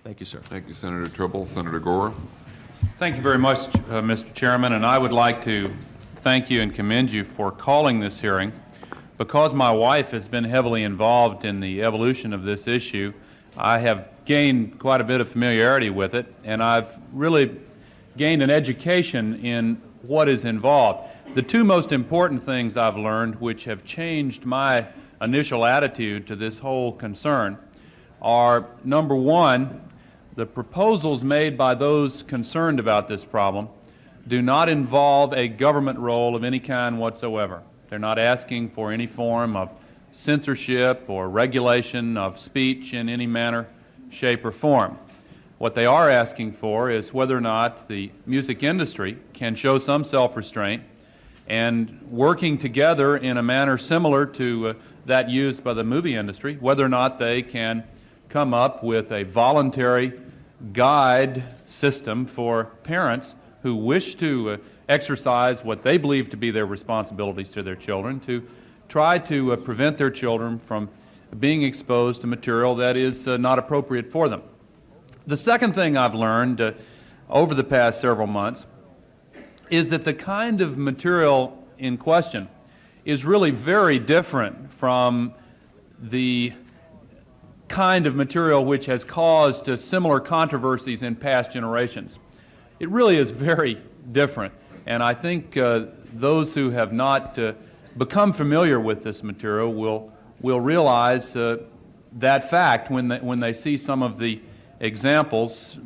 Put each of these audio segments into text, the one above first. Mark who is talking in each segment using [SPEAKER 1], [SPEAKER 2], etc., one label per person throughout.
[SPEAKER 1] Thank you, sir.
[SPEAKER 2] Thank you, Senator Tribble. Senator Gore.
[SPEAKER 3] Thank you very much, Mr. Chairman, and I would like to thank you and commend you for calling this hearing. Because my wife has been heavily involved in the evolution of this issue, I have gained quite a bit of familiarity with it, and I've really gained an education in what is involved. The two most important things I've learned, which have changed my initial attitude to this whole concern, are, number one, the proposals made by those concerned about this problem do not involve a government role of any kind whatsoever. They're not asking for any form of censorship or regulation of speech in any manner, shape, or form. What they are asking for is whether or not the music industry can show some self-restraint and working together in a manner similar to that used by the movie industry, whether or not they can come up with a voluntary guide system for parents who wish to exercise what they believe to be their responsibilities to their children, to try to prevent their children from being exposed to material that is not appropriate for them. The second thing I've learned over the past several months is that the kind of material in question is really very different from the kind of material which has caused similar controversies in past generations. It really is very different, and I think those who have not become familiar with this material will realize that fact when they see some of the examples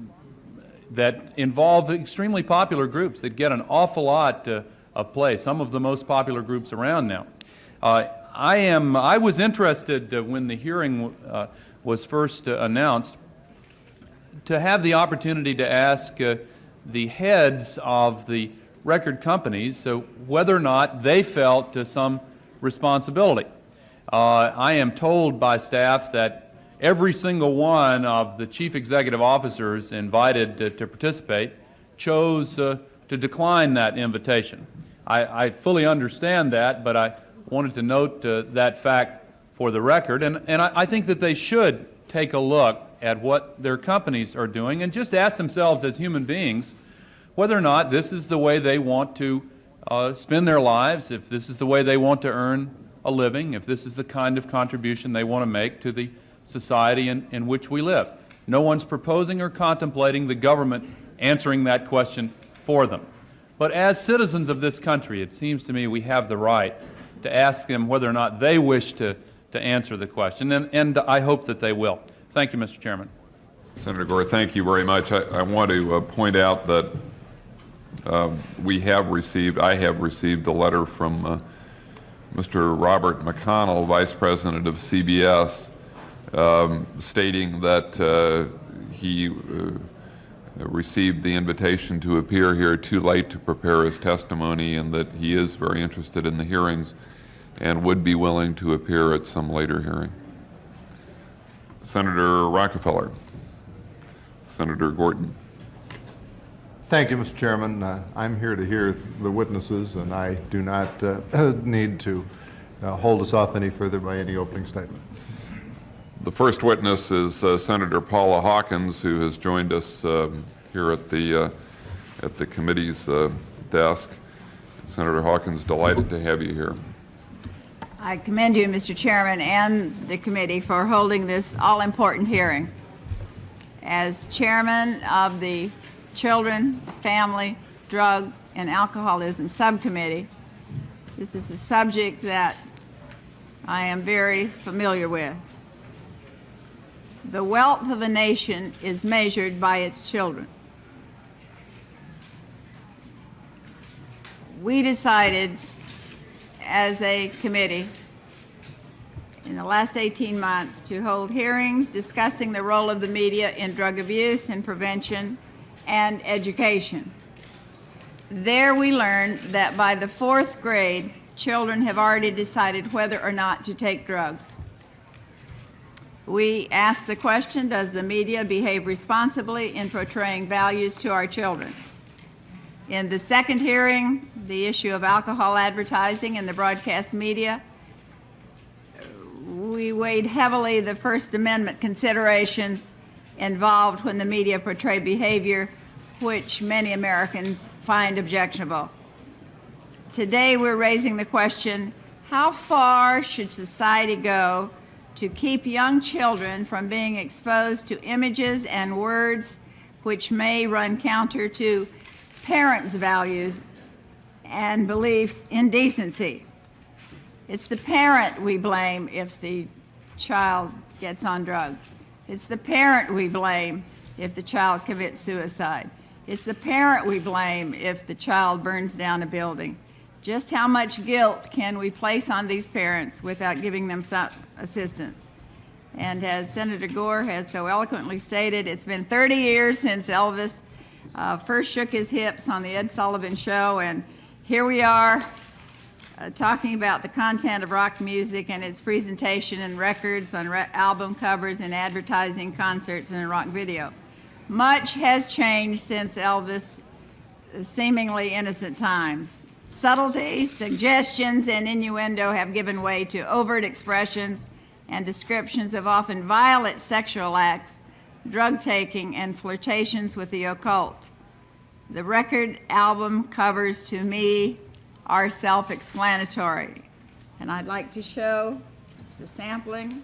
[SPEAKER 3] that involve extremely popular groups that get an awful lot of play, some of the most popular groups around now. I was interested when the hearing was first announced to have the opportunity to ask the heads of the record companies whether or not they felt some responsibility. I am told by staff that every single one of the chief executive officers invited to participate chose to decline that invitation. I fully understand that, but I wanted to note that fact for the record, and I think that they should take a look at what their companies are doing and just ask themselves as human beings whether or not this is the way they want to spend their lives, if this is the way they want to earn a living, if this is the kind of contribution they want to make to the society in which we live. No one's proposing or contemplating the government answering that question for them. But as citizens of this country, it seems to me we have the right to ask them whether or not they wish to answer the question, and I hope that they will. Thank you, Mr. Chairman.
[SPEAKER 2] Senator Gore, thank you very much. I want to point out that I have received a letter from Mr. Robert McConnell, Vice President of CBS, stating that he received the invitation to appear here too late to prepare his testimony, and that he is very interested in the hearings and would be willing to appear at some later hearing. Senator Rockefeller. Senator Gorton.
[SPEAKER 4] Thank you, Mr. Chairman. I'm here to hear the witnesses, and I do not need to hold us off any further by any opening statement.
[SPEAKER 2] The first witness is Senator Paula Hawkins, who has joined us here at the committee's desk. Senator Hawkins, delighted to have you here.
[SPEAKER 5] I commend you, Mr. Chairman, and the committee for holding this all-important hearing. As chairman of the Children, Family, Drug, and Alcoholism Subcommittee, this is a subject that I am very familiar with. The wealth of a nation is measured by its children. We decided as a committee in the last 18 months to hold hearings discussing the role of the media in drug abuse and prevention and education. There we learned that by the 4th grade, children have already decided whether or not to take drugs. We asked the question, does the media behave responsibly in portraying values to our children? In the second hearing, the issue of alcohol advertising in the broadcast media, we weighed heavily the First Amendment considerations involved when the media portray behavior which many Americans find objectionable. Today, we're raising the question, how far should society go to keep young children from being exposed to images and words which may run counter to parents' values and beliefs in decency? It's the parent we blame if the child gets on drugs. It's the parent we blame if the child commits suicide. It's the parent we blame if the child burns down a building. Just how much guilt can we place on these parents without giving them some assistance? And as Senator Gore has so eloquently stated, it's been 30 years since Elvis first shook his hips on the Ed Sullivan Show, and here we are talking about the content of rock music and its presentation in records, on album covers, and advertising, concerts, and in rock video. Much has changed since Elvis' seemingly innocent times. Subtlety, suggestions, and innuendo have given way to overt expressions and descriptions of often violent sexual acts, drug taking, and flirtations with the occult. The record album covers, to me, are self-explanatory. And I'd like to show just a sampling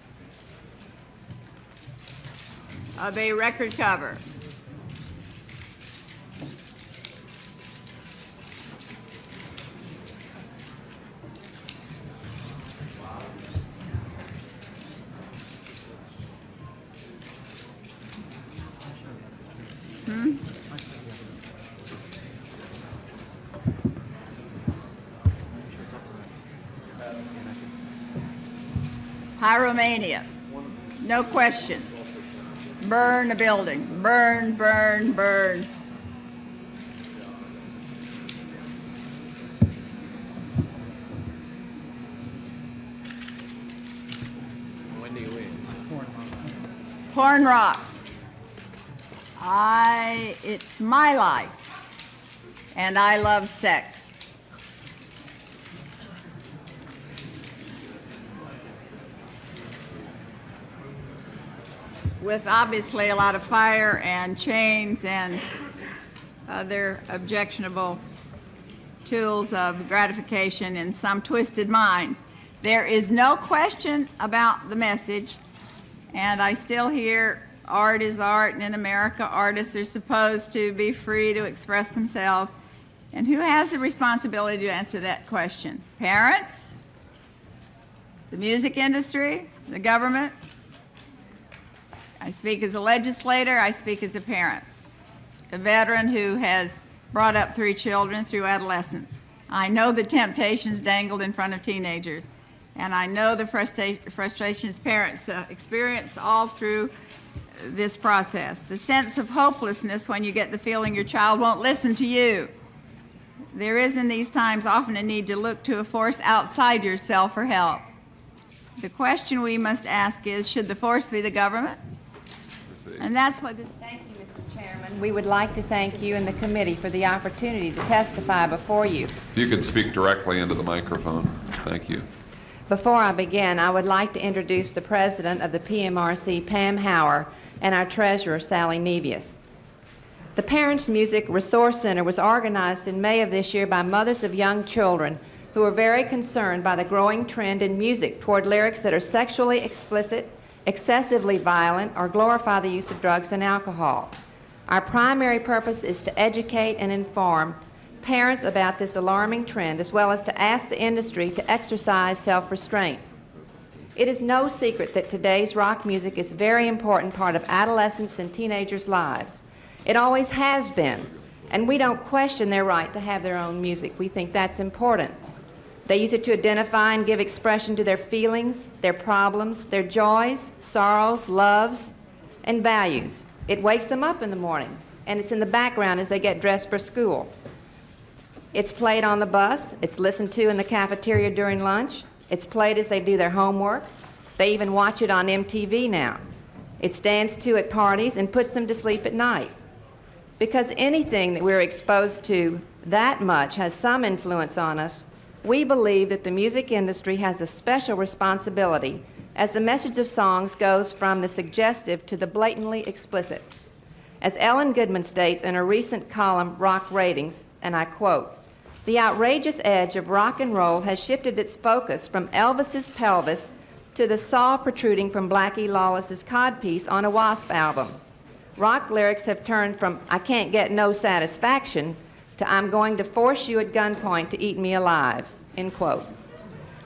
[SPEAKER 5] of a record cover. Pyromania, no question. Burn a building, burn, burn, burn. Porn rock. It's my life, and I love sex. With obviously a lot of fire and chains and other objectionable tools of gratification in some twisted minds. There is no question about the message, and I still hear art is art, and in America, artists are supposed to be free to express themselves. And who has the responsibility to answer that question? Parents? The music industry? The government? I speak as a legislator, I speak as a parent, a veteran who has brought up 3 children through adolescence. I know the temptations dangled in front of teenagers, and I know the frustrations parents experience all through this process. The sense of hopelessness when you get the feeling your child won't listen to you. There is in these times often a need to look to a force outside yourself for help. The question we must ask is, should the force be the government? And that's what this.
[SPEAKER 1] Thank you, Mr. Chairman. We would like to thank you and the committee for the opportunity to testify before you.
[SPEAKER 2] If you could speak directly into the microphone. Thank you.
[SPEAKER 1] Before I begin, I would like to introduce the president of the PMRC, Pam Hauer, and our treasurer, Sally Nevius. The Parents Music Resource Center was organized in May of this year by mothers of young children who are very concerned by the growing trend in music toward lyrics that are sexually explicit, excessively violent, or glorify the use of drugs and alcohol. Our primary purpose is to educate and inform parents about this alarming trend, as well as to ask the industry to exercise self-restraint. It is no secret that today's rock music is a very important part of adolescents and teenagers' lives. It always has been, and we don't question their right to have their own music. We think that's important. They use it to identify and give expression to their feelings, their problems, their joys, sorrows, loves, and values. It wakes them up in the morning, and it's in the background as they get dressed for school. It's played on the bus. It's listened to in the cafeteria during lunch. It's played as they do their homework. They even watch it on MTV now. It's danced to at parties and puts them to sleep at night. Because anything that we're exposed to that much has some influence on us, we believe that the music industry has a special responsibility as the message of songs goes from the suggestive to the blatantly explicit. As Ellen Goodman states in her recent column, Rock Ratings, and I quote, "The outrageous edge of rock and roll has shifted its focus from Elvis's pelvis to the saw protruding from Blackie Lawless's codpiece on a W.A.S.P album. Rock lyrics have turned from I can't get no satisfaction to I'm going to force you at gunpoint to eat me alive," end quote.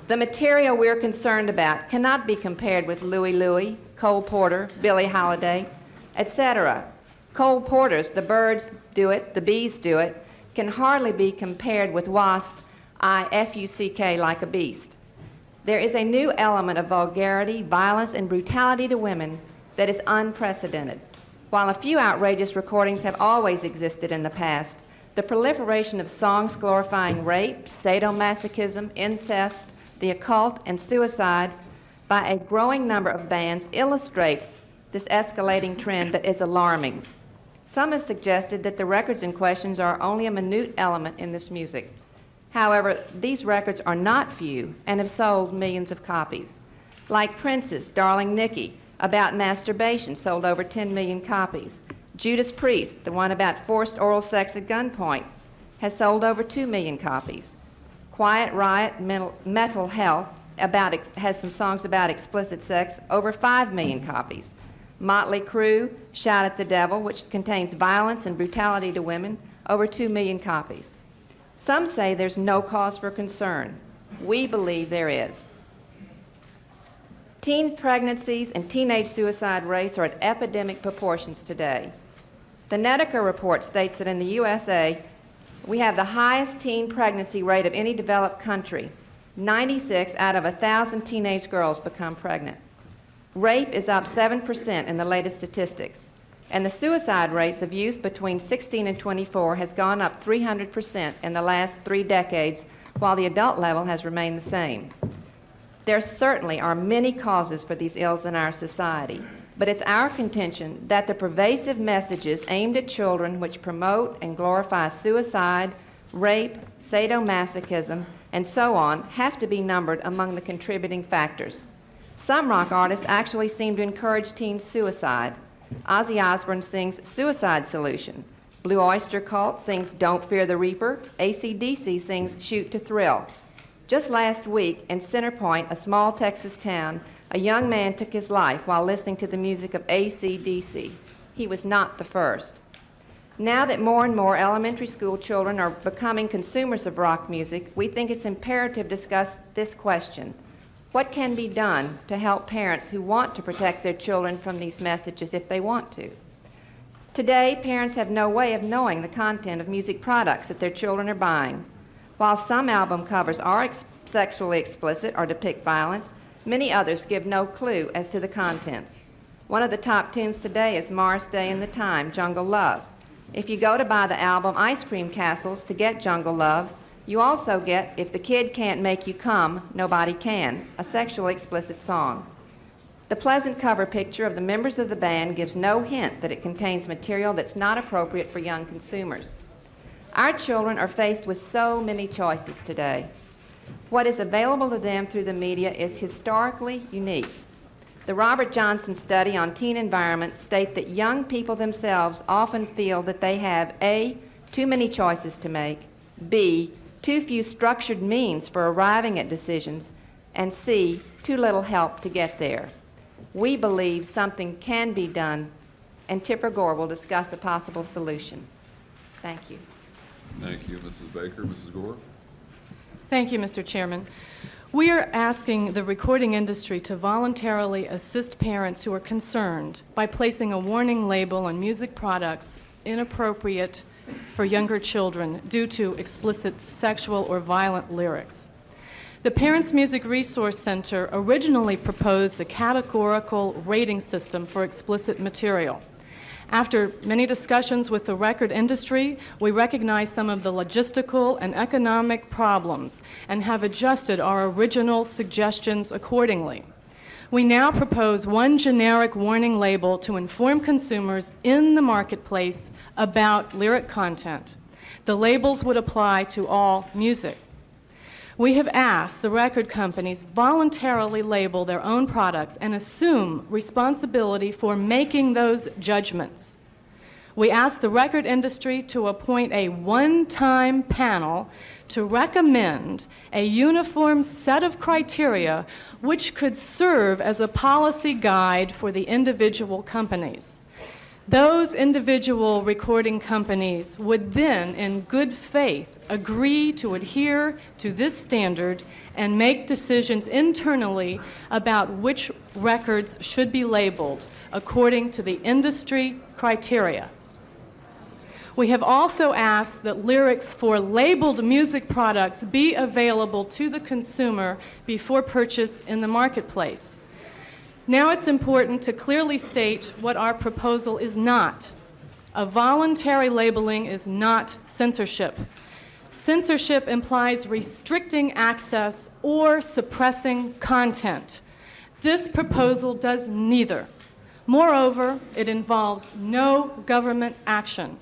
[SPEAKER 1] The material we're concerned about cannot be compared with Louie Louie, Cole Porter, Billie Holiday, etc. Cole Porter's The Birds Do It, The Bees Do It can hardly be compared with W.A.S.P, I F-U-C-K like a beast. There is a new element of vulgarity, violence, and brutality to women that is unprecedented. While a few outrageous recordings have always existed in the past, the proliferation of songs glorifying rape, sadomasochism, incest, the occult, and suicide by a growing number of bands illustrates this escalating trend that is alarming. Some have suggested that the records in question are only a minute element in this music. However, these records are not few and have sold millions of copies. Like Prince's Darling Nikki, about masturbation, sold over 10 million copies. Judas Priest, the one about forced oral sex at gunpoint, has sold over 2 million copies. Quiet Riot, Mental Health has some songs about explicit sex, over 5 million copies. Mötley Crüe, Shout at the Devil, which contains violence and brutality to women, over 2 million copies. Some say there's no cause for concern. We believe there is. Teen pregnancies and teenage suicide rates are at epidemic proportions today. The Nedeker report states that in the USA, we have the highest teen pregnancy rate of any developed country. 96 out of 1,000 teenage girls become pregnant. Rape is up 7% in the latest statistics, and the suicide rates of youth between 16 and 24 has gone up 300% in the last 3 decades, while the adult level has remained the same. There certainly are many causes for these ills in our society, but it's our contention that the pervasive messages aimed at children which promote and glorify suicide, rape, sadomasochism, and so on have to be numbered among the contributing factors. Some rock artists actually seem to encourage teen suicide. Ozzy Osbourne sings Suicide Solution. Blue Oyster Cult sings Don't Fear the Reaper. AC/DC sings Shoot to Thrill. Just last week in Center Point, a small Texas town, a young man took his life while listening to the music of AC/DC. He was not the first. Now that more and more elementary school children are becoming consumers of rock music, we think it's imperative to discuss this question. What can be done to help parents who want to protect their children from these messages if they want to? Today, parents have no way of knowing the content of music products that their children are buying. While some album covers are sexually explicit or depict violence, many others give no clue as to the contents. One of the top tunes today is Morris Day and the Time, Jungle Love. If you go to buy the album Ice Cream Castles to get Jungle Love, you also get If the Kid Can't Make You Come, Nobody Can, a sexually explicit song. The pleasant cover picture of the members of the band gives no hint that it contains material that's not appropriate for young consumers. Our children are faced with so many choices today. What is available to them through the media is historically unique. The Robert Johnson study on teen environments state that young people themselves often feel that they have A, too many choices to make, B, too few structured means for arriving at decisions, and C, too little help to get there. We believe something can be done, and Tipper Gore will discuss a possible solution. Thank you.
[SPEAKER 2] Thank you, Mrs. Baker. Mrs. Gore?
[SPEAKER 6] Thank you, Mr. Chairman. We are asking the recording industry to voluntarily assist parents who are concerned by placing a warning label on music products inappropriate for younger children due to explicit sexual or violent lyrics. The Parents Music Resource Center originally proposed a categorical rating system for explicit material. After many discussions with the record industry, we recognize some of the logistical and economic problems and have adjusted our original suggestions accordingly. We now propose one generic warning label to inform consumers in the marketplace about lyric content. The labels would apply to all music. We have asked the record companies voluntarily label their own products and assume responsibility for making those judgments. We asked the record industry to appoint a one-time panel to recommend a uniform set of criteria which could serve as a policy guide for the individual companies. Those individual recording companies would then, in good faith, agree to adhere to this standard and make decisions internally about which records should be labeled according to the industry criteria. We have also asked that lyrics for labeled music products be available to the consumer before purchase in the marketplace. Now it's important to clearly state what our proposal is not. A voluntary labeling is not censorship. Censorship implies restricting access or suppressing content. This proposal does neither. Moreover, it involves no government action.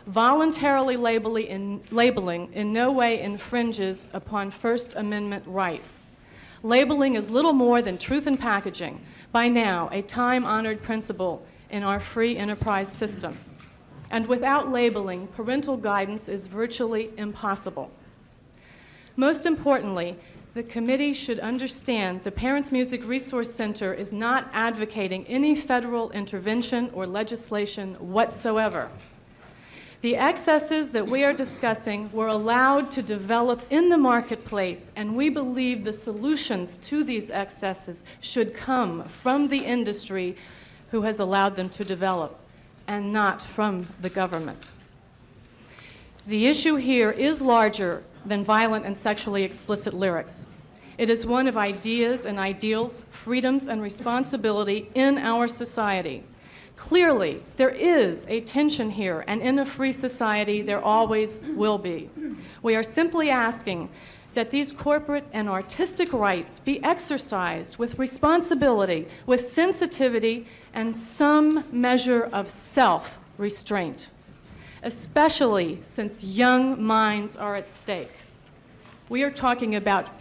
[SPEAKER 6] Voluntarily labeling in no way infringes upon First Amendment rights. Labeling is little more than truth in packaging, by now a time-honored principle in our free enterprise system. And without labeling, parental guidance is virtually impossible. Most importantly, the committee should understand the Parents Music Resource Center is not advocating any federal intervention or legislation whatsoever. The excesses that we are discussing were allowed to develop in the marketplace, and we believe the solutions to these excesses should come from the industry who has allowed them to develop, and not from the government. The issue here is larger than violent and sexually explicit lyrics. It is one of ideas and ideals, freedoms and responsibility in our society. Clearly, there is a tension here, and in a free society, there always will be. We are simply asking that these corporate and artistic rights be exercised with responsibility, with sensitivity, and some measure of self-restraint, especially since young minds are at stake. We are talking about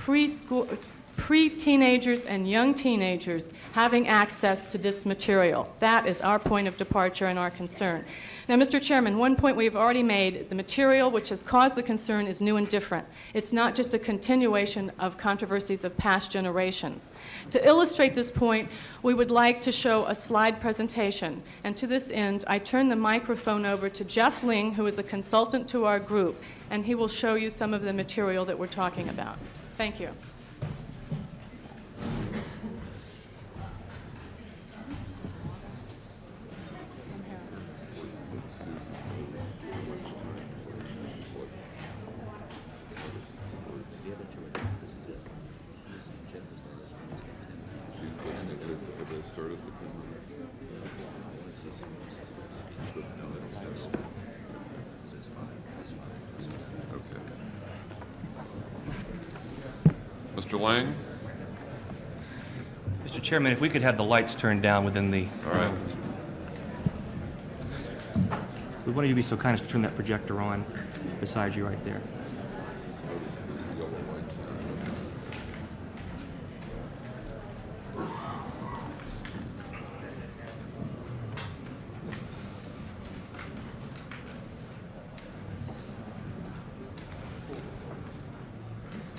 [SPEAKER 6] pre-teenagers and young teenagers having access to this material. That is our point of departure and our concern. Now, Mr. Chairman, one point we've already made, the material which has caused the concern is new and different. It's not just a continuation of controversies of past generations. To illustrate this point, we would like to show a slide presentation. And to this end, I turn the microphone over to Jeff Ling, who is a consultant to our group, and he will show you some of the material that we're talking about. Thank you.
[SPEAKER 2] Mr. Lang?
[SPEAKER 7] Mr. Chairman, if we could have the lights turned down within the...
[SPEAKER 2] All right.
[SPEAKER 7] Would one of you be so kind as to turn that projector on beside you right there?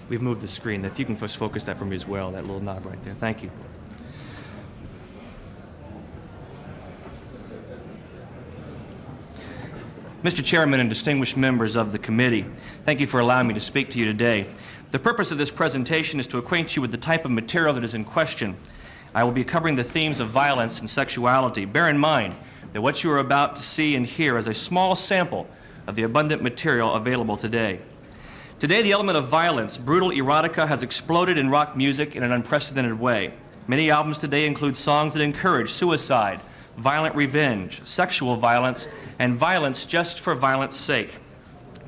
[SPEAKER 7] We've moved the screen. If you can just focus that for me as well, that little knob right there. Thank you. Mr. Chairman and distinguished members of the committee, thank you for allowing me to speak to you today. The purpose of this presentation is to acquaint you with the type of material that is in question. I will be covering the themes of violence and sexuality. Bear in mind that what you are about to see and hear is a small sample of the abundant material available today. Today, the element of violence, brutal erotica, has exploded in rock music in an unprecedented way. Many albums today include songs that encourage suicide, violent revenge, sexual violence, and violence just for violence sake.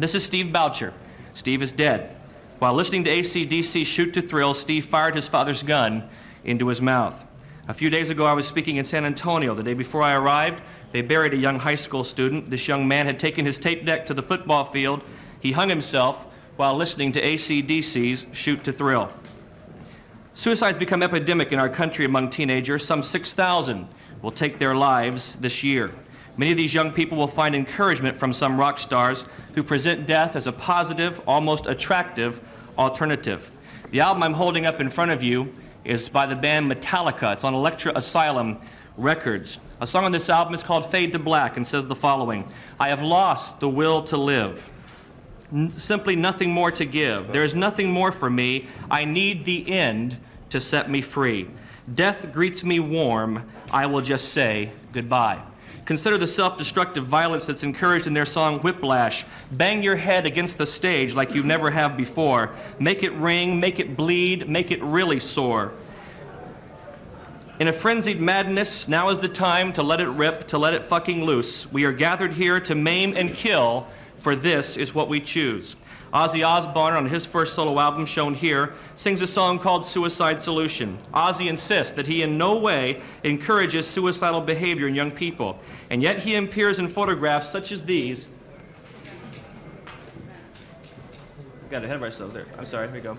[SPEAKER 7] This is Steve Boucher. Steve is dead. While listening to AC/DC Shoot to Thrill, Steve fired his father's gun into his mouth. A few days ago, I was speaking in San Antonio. The day before I arrived, they buried a young high school student. This young man had taken his tape deck to the football field. He hung himself while listening to AC/DC's Shoot to Thrill. Suicides become epidemic in our country among teenagers. Some 6,000 will take their lives this year. Many of these young people will find encouragement from some rock stars who present death as a positive, almost attractive alternative. The album I'm holding up in front of you is by the band Metallica. It's on Elektra Asylum Records. A song on this album is called Fade to Black and says the following: I have lost the will to live. Simply nothing more to give. There is nothing more for me. I need the end to set me free. Death greets me warm. I will just say goodbye. Consider the self-destructive violence that's encouraged in their song Whiplash. Bang your head against the stage like you never have before. Make it ring, make it bleed, make it really sore. In a frenzied madness, now is the time to let it rip, to let it fucking loose. We are gathered here to maim and kill, for this is what we choose. Ozzy Osbourne, on his first solo album shown here, sings a song called Suicide Solution. Ozzy insists that he in no way encourages suicidal behavior in young people, and yet he appears in photographs such as these. We got ahead of ourselves there. I'm sorry, here we go.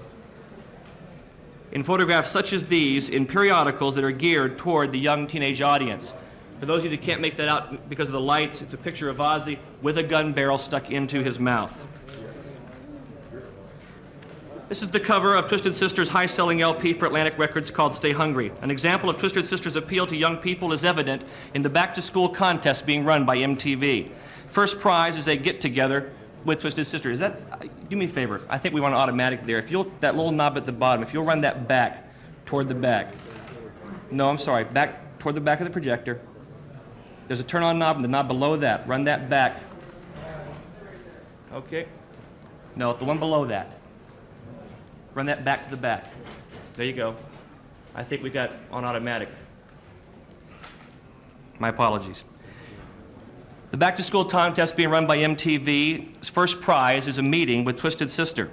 [SPEAKER 7] In photographs such as these in periodicals that are geared toward the young teenage audience. For those of you that can't make that out because of the lights, it's a picture of Ozzy with a gun barrel stuck into his mouth. This is the cover of Twisted Sister's high-selling LP for Atlantic Records called Stay Hungry. An example of Twisted Sister's appeal to young people is evident in the back-to-school contest being run by MTV. First prize is a get-together with Twisted Sister. Is that, do me a favor, I think we want automatic there. If you'll, that little knob at the bottom, if you'll run that back, toward the back. No, I'm sorry, back toward the back of the projector. There's a turn-on knob and the knob below that. Run that back. Okay. No, the one below that. Run that back to the back. There you go. I think we got on automatic. My apologies. The back-to-school contest being run by MTV's first prize is a meeting with Twisted Sister.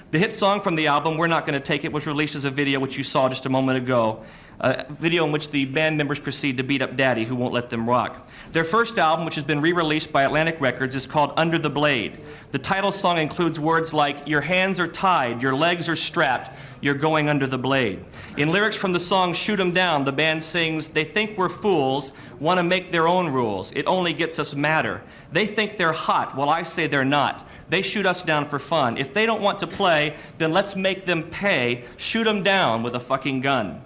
[SPEAKER 7] The hit song from the album, We're Not Gonna Take It, was released as a video, which you saw just a moment ago. A video in which the band members proceed to beat up Daddy, who won't let them rock. Their first album, which has been re-released by Atlantic Records, is called Under the Blade. The title song includes words like, your hands are tied, your legs are strapped, you're going under the blade. In lyrics from the song Shoot 'Em Down, the band sings, they think we're fools, want to make their own rules. It only gets us madder. They think they're hot, well I say they're not. They shoot us down for fun. If they don't want to play, then let's make them pay. Shoot 'em down with a fucking gun.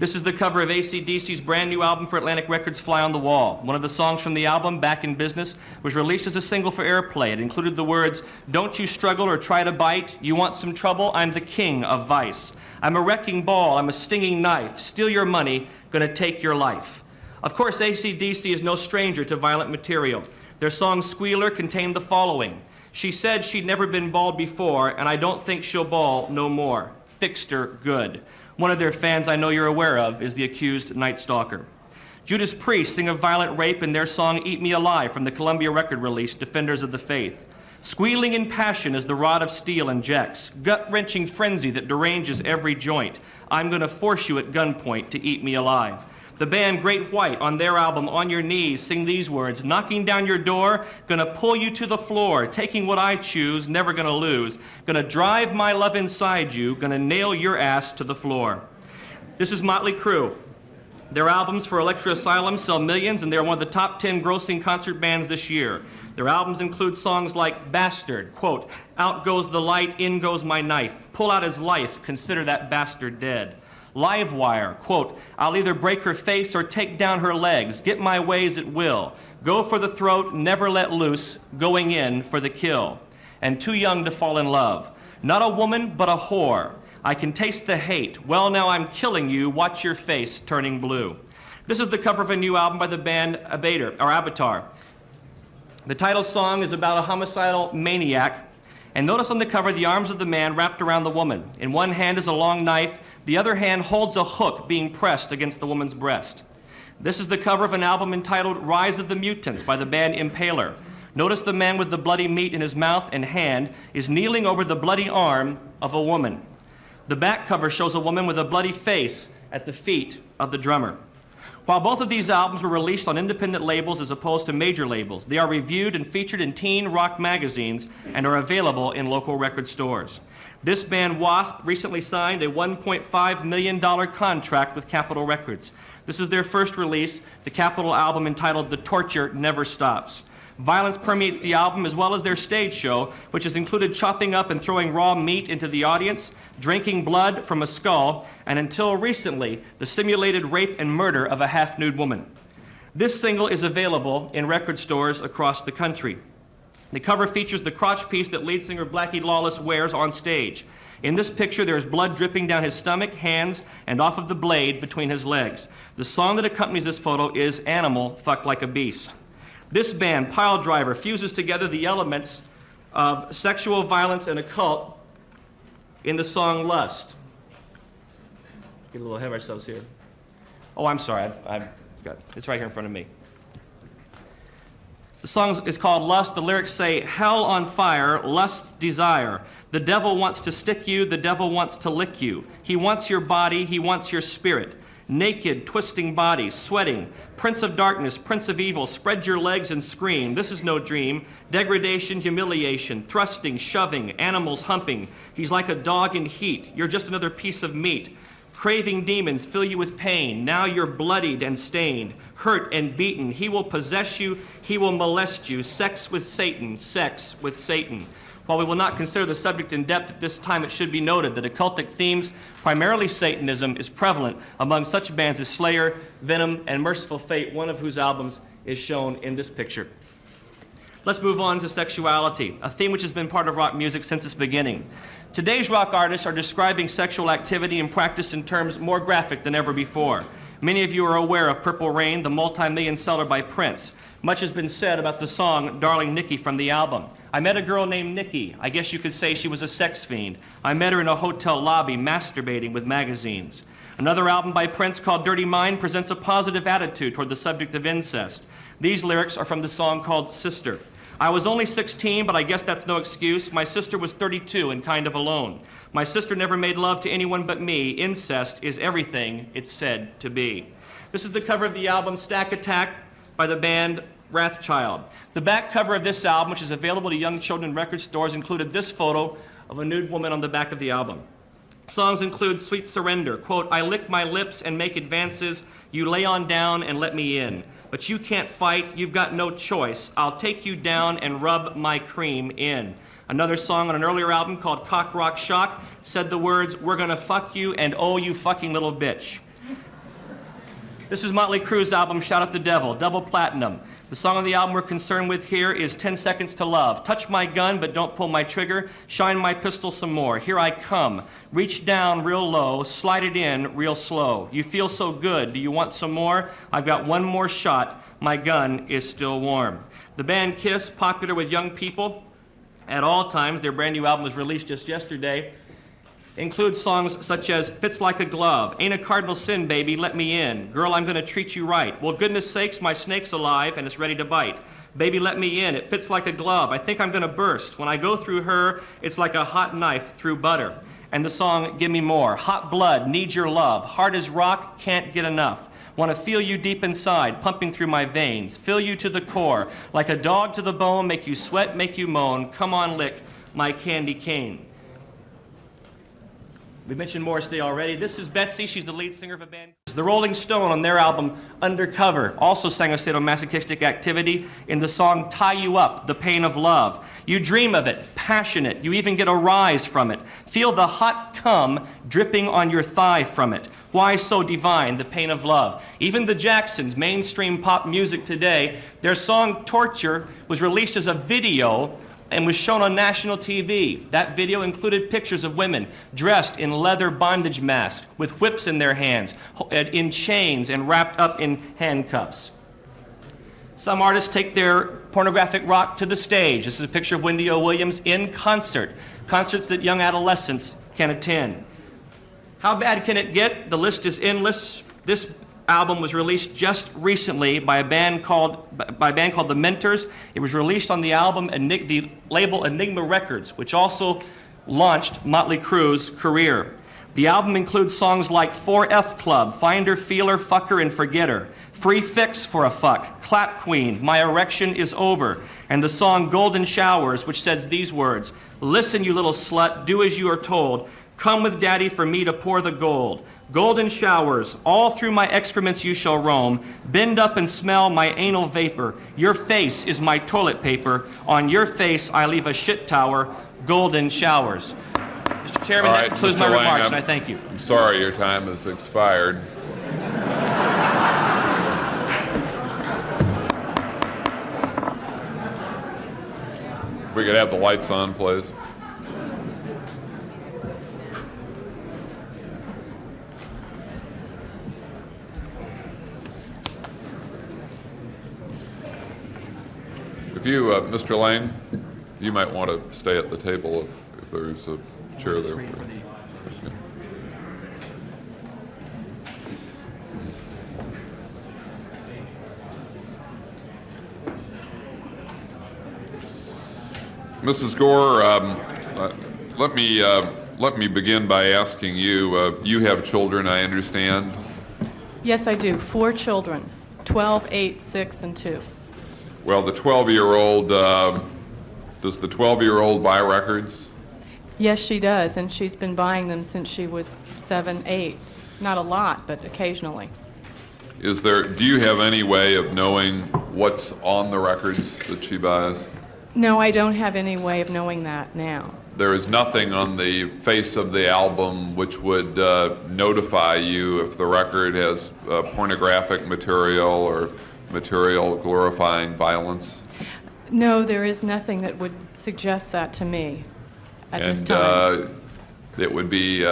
[SPEAKER 7] This is the cover of AC/DC's brand new album for Atlantic Records, Fly on the Wall. One of the songs from the album, Back in Business, was released as a single for airplay. It included the words, don't you struggle or try to bite. You want some trouble? I'm the king of vice. I'm a wrecking ball. I'm a stinging knife. Steal your money. Gonna take your life. Of course, AC/DC is no stranger to violent material. Their song Squealer contained the following. She said she'd never been bald before, and I don't think she'll bawl no more. Fixed her good. One of their fans I know you're aware of is the accused Night Stalker. Judas Priest sing of violent rape in their song Eat Me Alive from the Columbia record release, Defenders of the Faith. Squealing in passion as the rod of steel injects, gut-wrenching frenzy that deranges every joint. I'm gonna force you at gunpoint to eat me alive. The band Great White, on their album On Your Knees, sing these words, knocking down your door, gonna pull you to the floor, taking what I choose, never gonna lose, gonna drive my love inside you, gonna nail your ass to the floor. This is Mötley Crüe. Their albums for Elektra Asylum sell millions, and they're one of the top 10 grossing concert bands this year. Their albums include songs like Bastard, quote, out goes the light, in goes my knife, pull out his life, consider that bastard dead. Livewire, quote, I'll either break her face or take down her legs, get my ways at will, go for the throat, never let loose, going in for the kill. And Too Young to Fall in Love, not a woman, but a whore. I can taste the hate, well now I'm killing you, watch your face turning blue. This is the cover of a new album by the band Avatar. The title song is about a homicidal maniac, and notice on the cover the arms of the man wrapped around the woman. In one hand is a long knife, the other hand holds a hook being pressed against the woman's breast. This is the cover of an album entitled Rise of the Mutants by the band Impaler. Notice the man with the bloody meat in his mouth and hand is kneeling over the bloody arm of a woman. The back cover shows a woman with a bloody face at the feet of the drummer. While both of these albums were released on independent labels as opposed to major labels, they are reviewed and featured in teen rock magazines and are available in local record stores. This band, W.A.S.P, recently signed a $1.5 million contract with Capitol Records. This is their first release, the Capitol album entitled The Torture Never Stops. Violence permeates the album as well as their stage show, which has included chopping up and throwing raw meat into the audience, drinking blood from a skull, and until recently, the simulated rape and murder of a half-nude woman. This single is available in record stores across the country. The cover features the crotch piece that lead singer Blackie Lawless wears on stage. In this picture, there is blood dripping down his stomach, hands, and off of the blade between his legs. The song that accompanies this photo is Animal, Fuck Like a Beast. This band, Piledriver, fuses together the elements of sexual violence and occult in the song Lust. Get a little ahead of ourselves here. Oh, I'm sorry, it's right here in front of me. The song is called Lust. The lyrics say, hell on fire, lust's desire. The devil wants to stick you, the devil wants to lick you. He wants your body, he wants your spirit. Naked, twisting bodies, sweating. Prince of darkness, prince of evil, spread your legs and scream. This is no dream. Degradation, humiliation, thrusting, shoving, animals humping. He's like a dog in heat. You're just another piece of meat. Craving demons fill you with pain. Now you're bloodied and stained, hurt and beaten. He will possess you, he will molest you. Sex with Satan, sex with Satan. While we will not consider the subject in depth at this time, it should be noted that occultic themes, primarily Satanism, is prevalent among such bands as Slayer, Venom, and Merciful Fate, one of whose albums is shown in this picture. Let's move on to sexuality, a theme which has been part of rock music since its beginning. Today's rock artists are describing sexual activity and practice in terms more graphic than ever before. Many of you are aware of Purple Rain, the multi-million seller by Prince. Much has been said about the song Darling Nikki from the album. I met a girl named Nikki. I guess you could say she was a sex fiend. I met her in a hotel lobby masturbating with magazines. Another album by Prince called Dirty Mind presents a positive attitude toward the subject of incest. These lyrics are from the song called Sister. I was only 16, but I guess that's no excuse. My sister was 32 and kind of alone. My sister never made love to anyone but me. Incest is everything it's said to be. This is the cover of the album Stack Attack by the band Wrathchild. The back cover of this album, which is available to young children in record stores, included this photo of a nude woman on the back of the album. Songs include Sweet Surrender, quote, I lick my lips and make advances, you lay on down and let me in. But you can't fight, you've got no choice. I'll take you down and rub my cream in. Another song on an earlier album called Cock Rock Shock said the words, we're gonna fuck you and oh you fucking little bitch. This is Mötley Crüe's album, Shout at the Devil, double platinum. The song on the album we're concerned with here is 10 Seconds to Love. Touch my gun, but don't pull my trigger. Shine my pistol some more. Here I come. Reach down real low, slide it in real slow. You feel so good. Do you want some more? I've got one more shot. My gun is still warm. The band Kiss, popular with young people at all times. Their brand new album was released just yesterday. Includes songs such as Fits Like a Glove, Ain't a Cardinal Sin, Baby, Let Me In, Girl, I'm Gonna Treat You Right, Well, goodness sakes, my snake's alive and it's ready to bite, Baby, Let Me In, It Fits Like a Glove, I think I'm gonna burst, When I go through her, it's like a hot knife through butter, and the song Give Me More, Hot Blood, Need Your Love, Hard as Rock, Can't Get Enough, Want to feel you deep inside, pumping through my veins, fill you to the core, like a dog to the bone, make you sweat, make you moan, come on lick my candy cane. We mentioned Morris Day already. This is Betsy. She's the lead singer of a band. The Rolling Stone on their album Undercover also sang of sadomasochistic activity in the song Tie You Up, The Pain of Love. You dream of it, passionate. You even get a rise from it. Feel the hot cum dripping on your thigh from it. Why so divine, the pain of love? Even the Jacksons, mainstream pop music today, their song Torture was released as a video and was shown on national TV. That video included pictures of women dressed in leather bondage masks with whips in their hands, in chains and wrapped up in handcuffs. Some artists take their pornographic rock to the stage. This is a picture of Wendy O. Williams in concert, concerts that young adolescents can attend. How bad can it get? The list is endless. This album was released just recently by a band called The Mentors. It was released on the album the label Enigma Records, which also launched Mötley Crüe's career. The album includes songs like 4F Club, Finder, Feeler, Fucker, and Forgetter, Free Fix for a Fuck, Clap Queen, My Erection is Over, and the song Golden Showers, which says these words, listen, you little slut, do as you are told, come with daddy for me to pour the gold. Golden showers, all through my excrements you shall roam, bend up and smell my anal vapor. Your face is my toilet paper, on your face I leave a shit tower, golden showers. Mr. Chairman, that concludes my remarks, and I thank you.
[SPEAKER 2] I'm sorry your time has expired. If we could have the lights on, please. If you, Mr. Lang, you might want to stay at the table if there's a chair there for you. Okay. Mrs. Gore, let me begin by asking you. You have children, I understand.
[SPEAKER 6] Yes, I do. 4 children, 12, 8, 6, and 2.
[SPEAKER 2] Well, the 12-year-old, does the 12-year-old buy records?
[SPEAKER 6] Yes, she does, and she's been buying them since she was 7, 8. Not a lot, but occasionally.
[SPEAKER 2] Do you have any way of knowing what's on the records that she buys?
[SPEAKER 6] No, I don't have any way of knowing that now.
[SPEAKER 2] There is nothing on the face of the album which would notify you if the record has pornographic material or material glorifying violence?
[SPEAKER 6] No, there is nothing that would suggest that to me at this time.
[SPEAKER 2] And it would be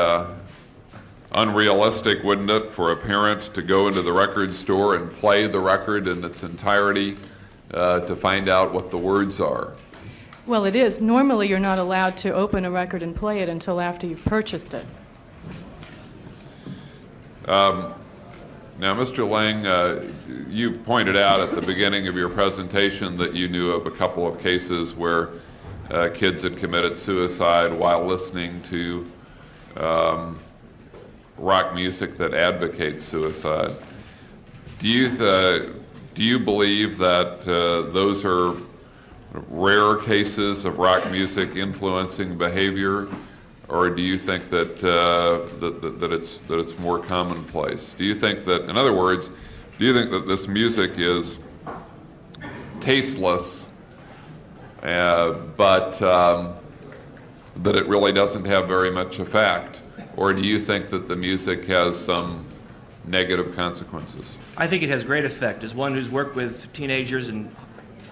[SPEAKER 2] unrealistic, wouldn't it, for a parent to go into the record store and play the record in its entirety to find out what the words are?
[SPEAKER 6] Well, it is. Normally, you're not allowed to open a record and play it until after you've purchased it.
[SPEAKER 2] Now, Mr. Lang, you pointed out at the beginning of your presentation that you knew of a couple of cases where kids had committed suicide while listening to rock music that advocates suicide. Do you believe that those are rare cases of rock music influencing behavior, or do you think that that it's more commonplace? Do you think that, in other words, do you think that this music is tasteless, but that it really doesn't have very much effect, or do you think that the music has some negative consequences?
[SPEAKER 7] I think it has great effect. As one who's worked with teenagers and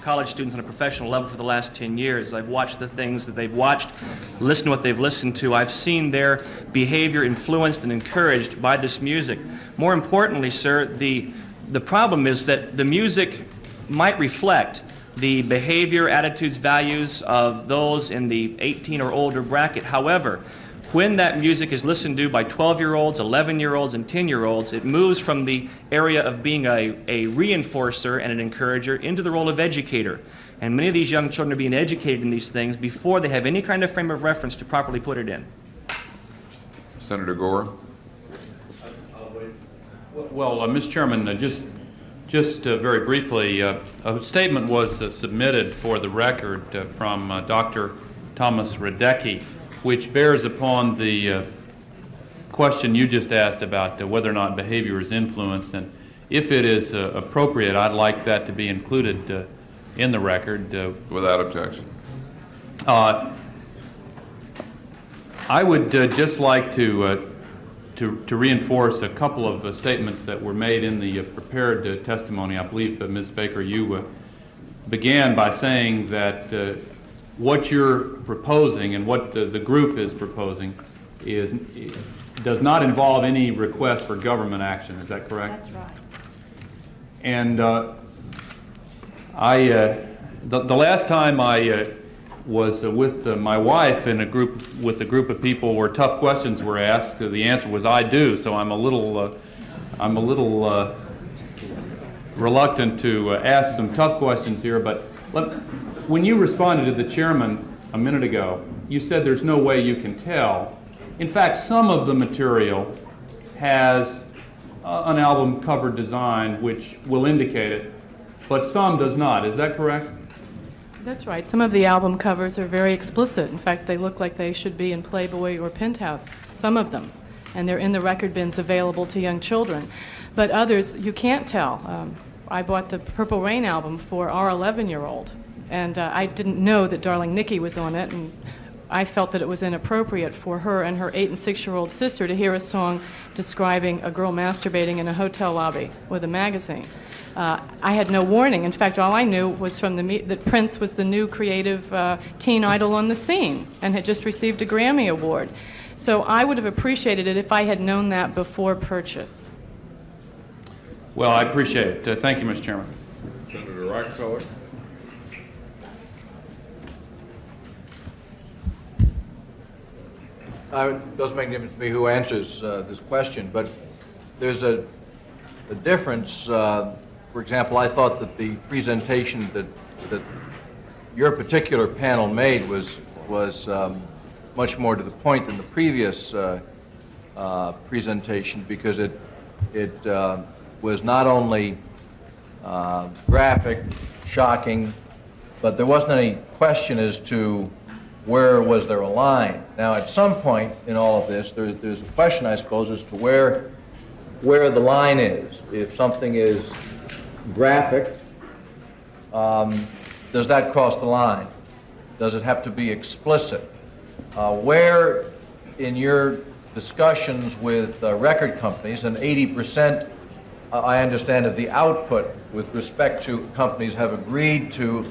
[SPEAKER 7] college students on a professional level for the last 10 years, I've watched the things that they've watched, listened to what they've listened to. I've seen their behavior influenced and encouraged by this music. More importantly, sir, the problem is that the music might reflect the behavior, attitudes, values of those in the 18 or older bracket. However, when that music is listened to by 12-year-olds, 11-year-olds, and 10-year-olds, it moves from the area of being a reinforcer and an encourager into the role of educator. And many of these young children are being educated in these things before they have any kind of frame of reference to properly put it in.
[SPEAKER 2] Senator Gore?
[SPEAKER 3] Well, Mr. Chairman, just very briefly, a statement was submitted for the record from Dr. Thomas Radecki, which bears upon the question you just asked about whether or not behavior is influenced. And if it is appropriate, I'd like that to be included in the record.
[SPEAKER 2] Without objection.
[SPEAKER 3] I would just like to reinforce a couple of statements that were made in the prepared testimony. I believe, Ms. Baker, you began by saying that what you're proposing and what the group is proposing does not involve any request for government action. Is that correct?
[SPEAKER 1] That's right.
[SPEAKER 3] And the last time I was with my wife in a group of people where tough questions were asked, the answer was I do. So I'm a little reluctant to ask some tough questions here. But when you responded to the chairman a minute ago, you said there's no way you can tell In fact, some of the material has an album cover design which will indicate it, but some does not. Is that correct?
[SPEAKER 6] That's right. Some of the album covers are very explicit. In fact, they look like they should be in Playboy or Penthouse, some of them. And they're in the record bins available to young children. But others, you can't tell. I bought the Purple Rain album for our 11-year-old, and I didn't know that Darling Nikki was on it, and I felt that it was inappropriate for her and her 8- and 6-year-old sister to hear a song describing a girl masturbating in a hotel lobby with a magazine. I had no warning. In fact, all I knew was from that Prince was the new creative teen idol on the scene and had just received a Grammy Award. So I would have appreciated it if I had known that before purchase.
[SPEAKER 3] Well, I appreciate it. Thank you, Mr. Chairman.
[SPEAKER 2] Senator Rockefeller.
[SPEAKER 8] It doesn't make any difference to me who answers this question, but there's a difference. For example, I thought that the presentation that your particular panel made was much more to the point than the previous presentation, because it was not only graphic, shocking, but there wasn't any question as to where was there a line. Now, at some point in all of this, there's a question, I suppose, as to where the line is. If something is graphic, does that cross the line? Does it have to be explicit? Where in your discussions with record companies, and 80%, I understand, of the output with respect to companies have agreed to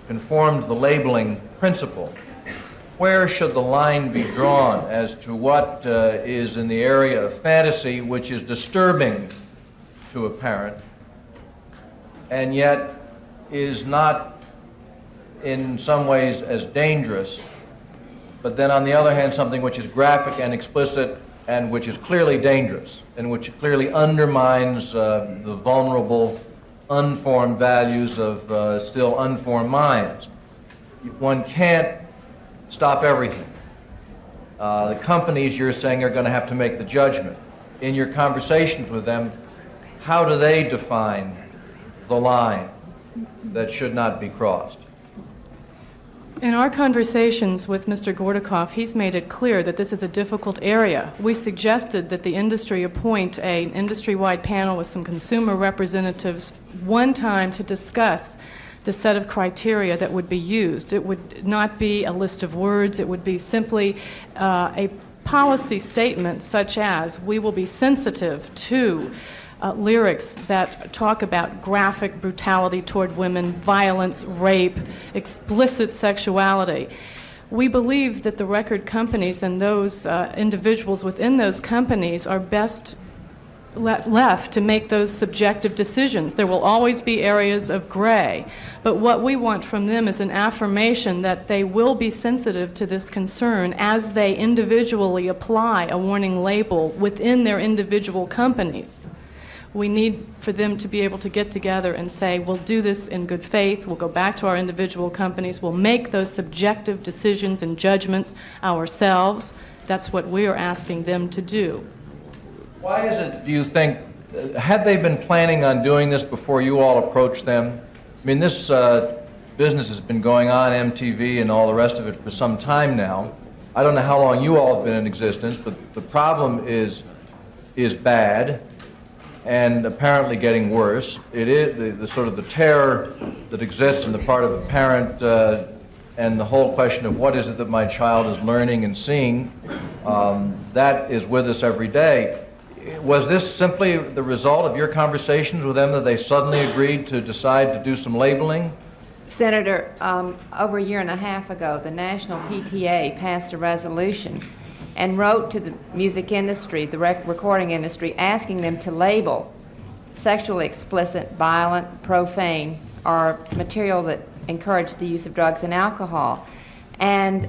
[SPEAKER 8] conform to the labeling principle, where should the line be drawn as to what is in the area of fantasy, which is disturbing to a parent, and yet is not in some ways as dangerous, but then on the other hand, something which is graphic and explicit and which is clearly dangerous and which clearly undermines the vulnerable, unformed values of still unformed minds. One can't stop everything. The companies, you're saying, are going to have to make the judgment. In your conversations with them, how do they define the line that should not be crossed?
[SPEAKER 6] In our conversations with Mr. Gordakoff, he's made it clear that this is a difficult area. We suggested that the industry appoint an industry-wide panel with some consumer representatives one time to discuss the set of criteria that would be used. It would not be a list of words. It would be simply a policy statement such as, we will be sensitive to lyrics that talk about graphic brutality toward women, violence, rape, explicit sexuality. We believe that the record companies and those individuals within those companies are best left to make those subjective decisions. There will always be areas of gray, but what we want from them is an affirmation that they will be sensitive to this concern as they individually apply a warning label within their individual companies. We need for them to be able to get together and say, we'll do this in good faith, we'll go back to our individual companies, we'll make those subjective decisions and judgments ourselves. That's what we are asking them to do.
[SPEAKER 8] Why is it, do you think, had they been planning on doing this before you all approached them? I mean, this business has been going on, MTV and all the rest of it, for some time now. I don't know how long you all have been in existence, but the problem is bad and apparently getting worse. It is the sort of the terror that exists on the part of a parent and the whole question of what is it that my child is learning and seeing, that is with us every day. Was this simply the result of your conversations with them that they suddenly agreed to decide to do some labeling?
[SPEAKER 1] Senator, over a year and a half ago, the National PTA passed a resolution and wrote to the music industry, the recording industry, asking them to label sexually explicit, violent, profane, or material that encouraged the use of drugs and alcohol. And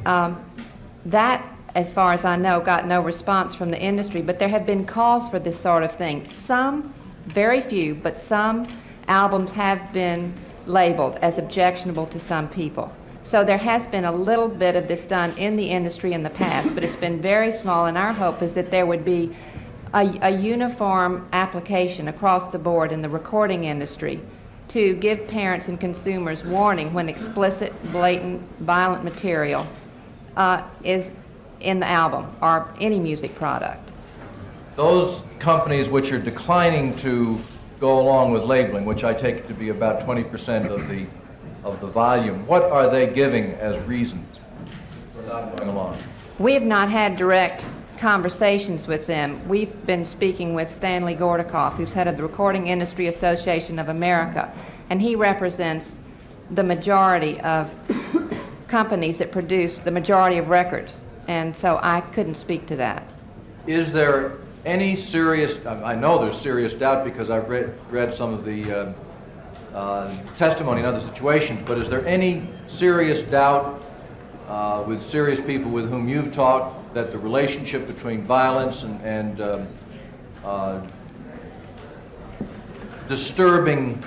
[SPEAKER 1] that, as far as I know, got no response from the industry, but there have been calls for this sort of thing. Some, very few, but some albums have been labeled as objectionable to some people. So there has been a little bit of this done in the industry in the past, but it's been very small, and our hope is that there would be a uniform application across the board in the recording industry to give parents and consumers warning when explicit, blatant, violent material is in the album or any music product.
[SPEAKER 8] Those companies which are declining to go along with labeling, which I take to be about 20% of the volume, what are they giving as reasons for not going along?
[SPEAKER 1] We have not had direct conversations with them. We've been speaking with Stanley Gordakoff, who's head of the Recording Industry Association of America, and he represents the majority of companies that produce the majority of records, and so I couldn't speak to that.
[SPEAKER 8] Is there any serious, I know there's serious doubt because I've read some of the testimony in other situations, but is there any serious doubt with serious people with whom you've talked that the relationship between violence and disturbing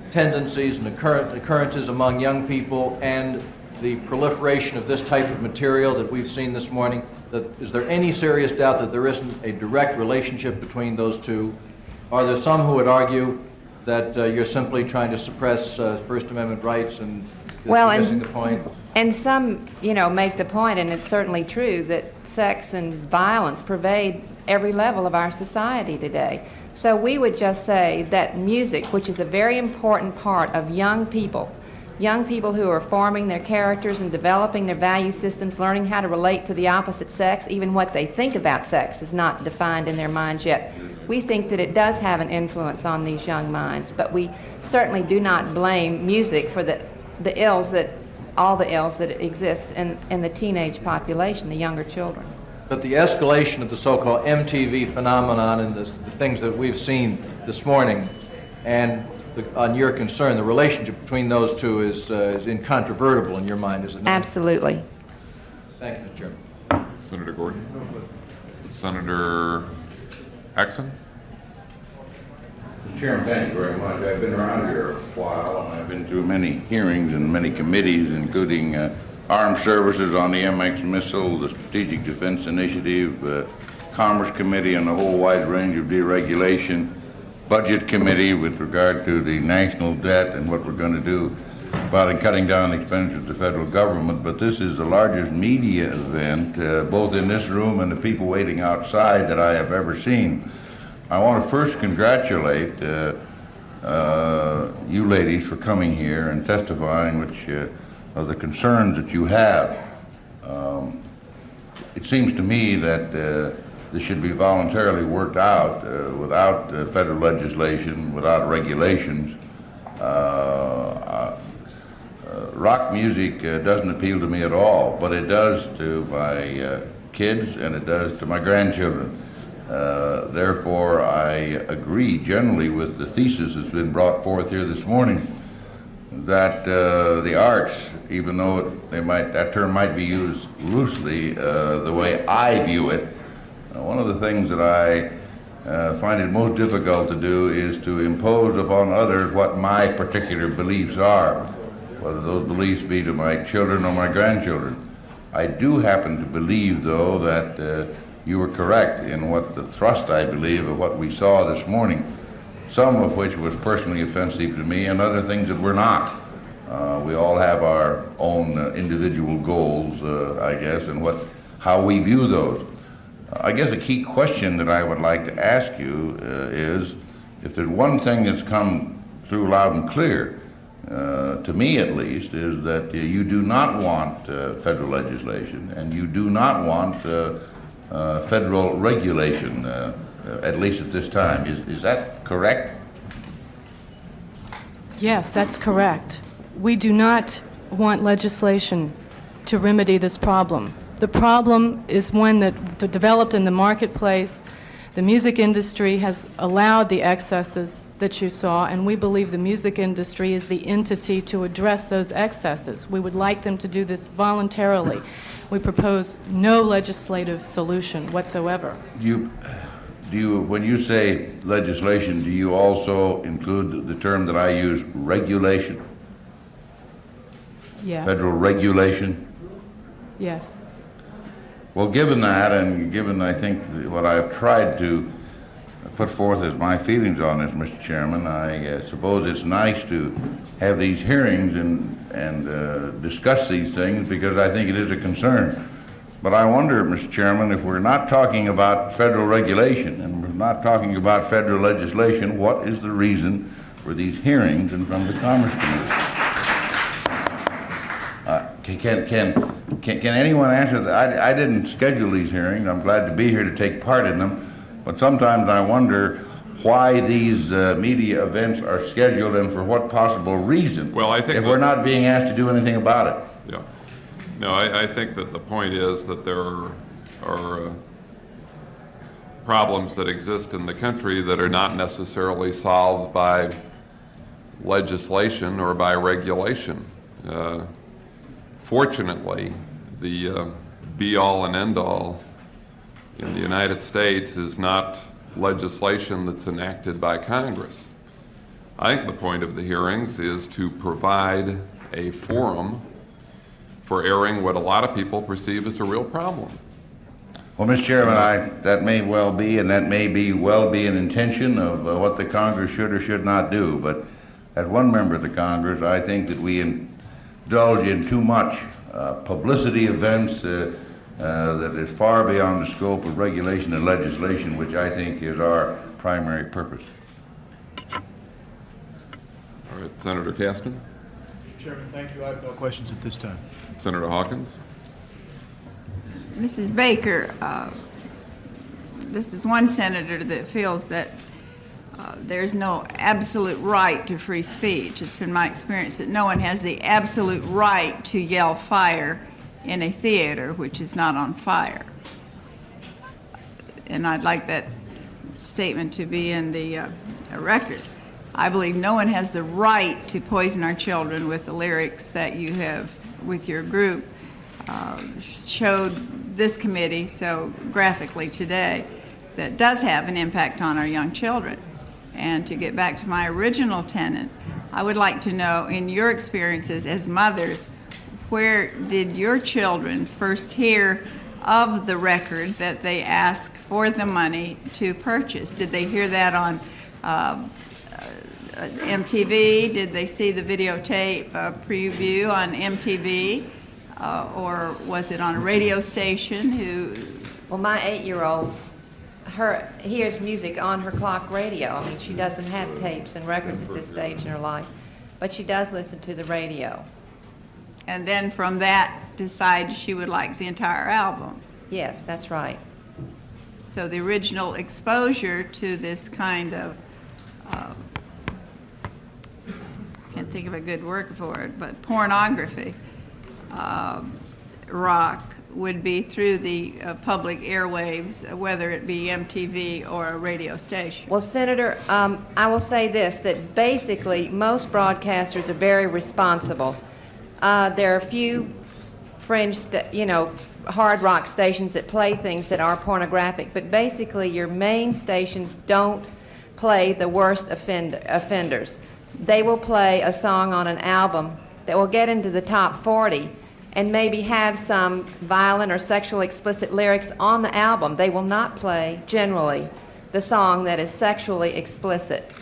[SPEAKER 8] tendencies and occurrences among young people and the proliferation of this type of material that we've seen this morning, is there any serious doubt that there isn't a direct relationship between those two? Are there some who would argue that you're simply trying to suppress First Amendment rights and
[SPEAKER 1] Well,
[SPEAKER 8] you're missing the point?
[SPEAKER 1] And some, make the point, and it's certainly true, that sex and violence pervade every level of our society today. So we would just say that music, which is a very important part of young people who are forming their characters and developing their value systems, learning how to relate to the opposite sex, even what they think about sex is not defined in their minds yet. We think that it does have an influence on these young minds, but we certainly do not blame music for all the ills that exist in the teenage population, the younger children.
[SPEAKER 8] But the escalation of the so-called MTV phenomenon and the things that we've seen this morning, and on your concern, the relationship between those two is incontrovertible in your mind, is it not?
[SPEAKER 1] Absolutely.
[SPEAKER 8] Thank you, Mr. Chairman.
[SPEAKER 2] Senator Gordon. Senator Axon.
[SPEAKER 9] Mr. Chairman, thank you very much. I've been around here a while, and I've been through many hearings and many committees, including Armed Services on the MX missile, the Strategic Defense Initiative, Commerce Committee on a whole wide range of deregulation, Budget Committee with regard to the national debt and what we're going to do about cutting down the expenditure of the federal government. But this is the largest media event, both in this room and the people waiting outside, that I have ever seen. I want to first congratulate you ladies for coming here and testifying, which of the concerns that you have. It seems to me that this should be voluntarily worked out without federal legislation, without regulations. Rock music doesn't appeal to me at all, but it does to my kids and it does to my grandchildren. Therefore, I agree generally with the thesis that's been brought forth here this morning, that the arts, even though that term might be used loosely, the way I view it, one of the things that I find it most difficult to do is to impose upon others what my particular beliefs are, whether those beliefs be to my children or my grandchildren. I do happen to believe, though, that you were correct in what the thrust, I believe, of what we saw this morning, some of which was personally offensive to me and other things that were not. We all have our own individual goals, I guess, and how we view those. I guess a key question that I would like to ask you is, if there's one thing that's come through loud and clear, to me at least, is that you do not want federal legislation and you do not want federal regulation, at least at this time. Is that correct?
[SPEAKER 6] Yes, that's correct. We do not want legislation to remedy this problem. The problem is one that developed in the marketplace. The music industry has allowed the excesses that you saw, and we believe the music industry is the entity to address those excesses. We would like them to do this voluntarily. We propose no legislative solution whatsoever.
[SPEAKER 9] When you say legislation, do you also include the term that I use, regulation?
[SPEAKER 6] Yes.
[SPEAKER 9] federal regulation?
[SPEAKER 6] Yes.
[SPEAKER 9] Well, given that, and given, I think, what I've tried to put forth as my feelings on this, Mr. Chairman, I suppose it's nice to have these hearings and discuss these things, because I think it is a concern. But I wonder, Mr. Chairman, if we're not talking about federal regulation and we're not talking about federal legislation, what is the reason for these hearings in front of the Commerce Committee? Can anyone answer that? I didn't schedule these hearings. I'm glad to be here to take part in them. But sometimes I wonder why these media events are scheduled and for what possible reason.
[SPEAKER 2] Well, I think
[SPEAKER 9] if we're not being asked to do anything about it.
[SPEAKER 2] Yeah. No, I think that the point is that there are problems that exist in the country that are not necessarily solved by legislation or by regulation. Fortunately, the be-all and end-all in the United States is not legislation that's enacted by Congress. I think the point of the hearings is to provide a forum for airing what a lot of people perceive as a real problem.
[SPEAKER 9] Well, Mr. Chairman, that may well be, and that may well be an intention of what the Congress should or should not do. But as one member of the Congress, I think that we indulge in too much publicity events that is far beyond the scope of regulation and legislation, which I think is our primary purpose.
[SPEAKER 2] All right, Senator Caston.
[SPEAKER 10] Chairman, thank you. I have no questions at this time.
[SPEAKER 2] Senator Hawkins.
[SPEAKER 5] Mrs. Baker, this is one senator that feels that there's no absolute right to free speech. It's been my experience that no one has the absolute right to yell fire in a theater which is not on fire. And I'd like that statement to be in the record. I believe no one has the right to poison our children with the lyrics that you have, with your group, showed this committee so graphically today that does have an impact on our young children. And to get back to my original tenet, I would like to know, in your experiences as mothers, where did your children first hear of the record that they asked for the money to purchase? Did they hear that on MTV? Did they see the videotape preview on MTV? Or was it on a radio station?
[SPEAKER 1] Well, my 8-year-old hears music on her clock radio. I mean, she doesn't have tapes and records at this stage in her life, but she does listen to the radio.
[SPEAKER 5] And then from that, decide she would like the entire album.
[SPEAKER 1] Yes, that's right.
[SPEAKER 5] So the original exposure to this kind of, can't think of a good word for it, but pornography, rock, would be through the public airwaves, whether it be MTV or a radio station.
[SPEAKER 1] Well, Senator, I will say this, that basically most broadcasters are very responsible. There are a few fringe, hard rock stations that play things that are pornographic, but basically your main stations don't play the worst offenders. They will play a song on an album that will get into the top 40 and maybe have some violent or sexually explicit lyrics on the album. They will not play, generally, the song that is sexually explicit.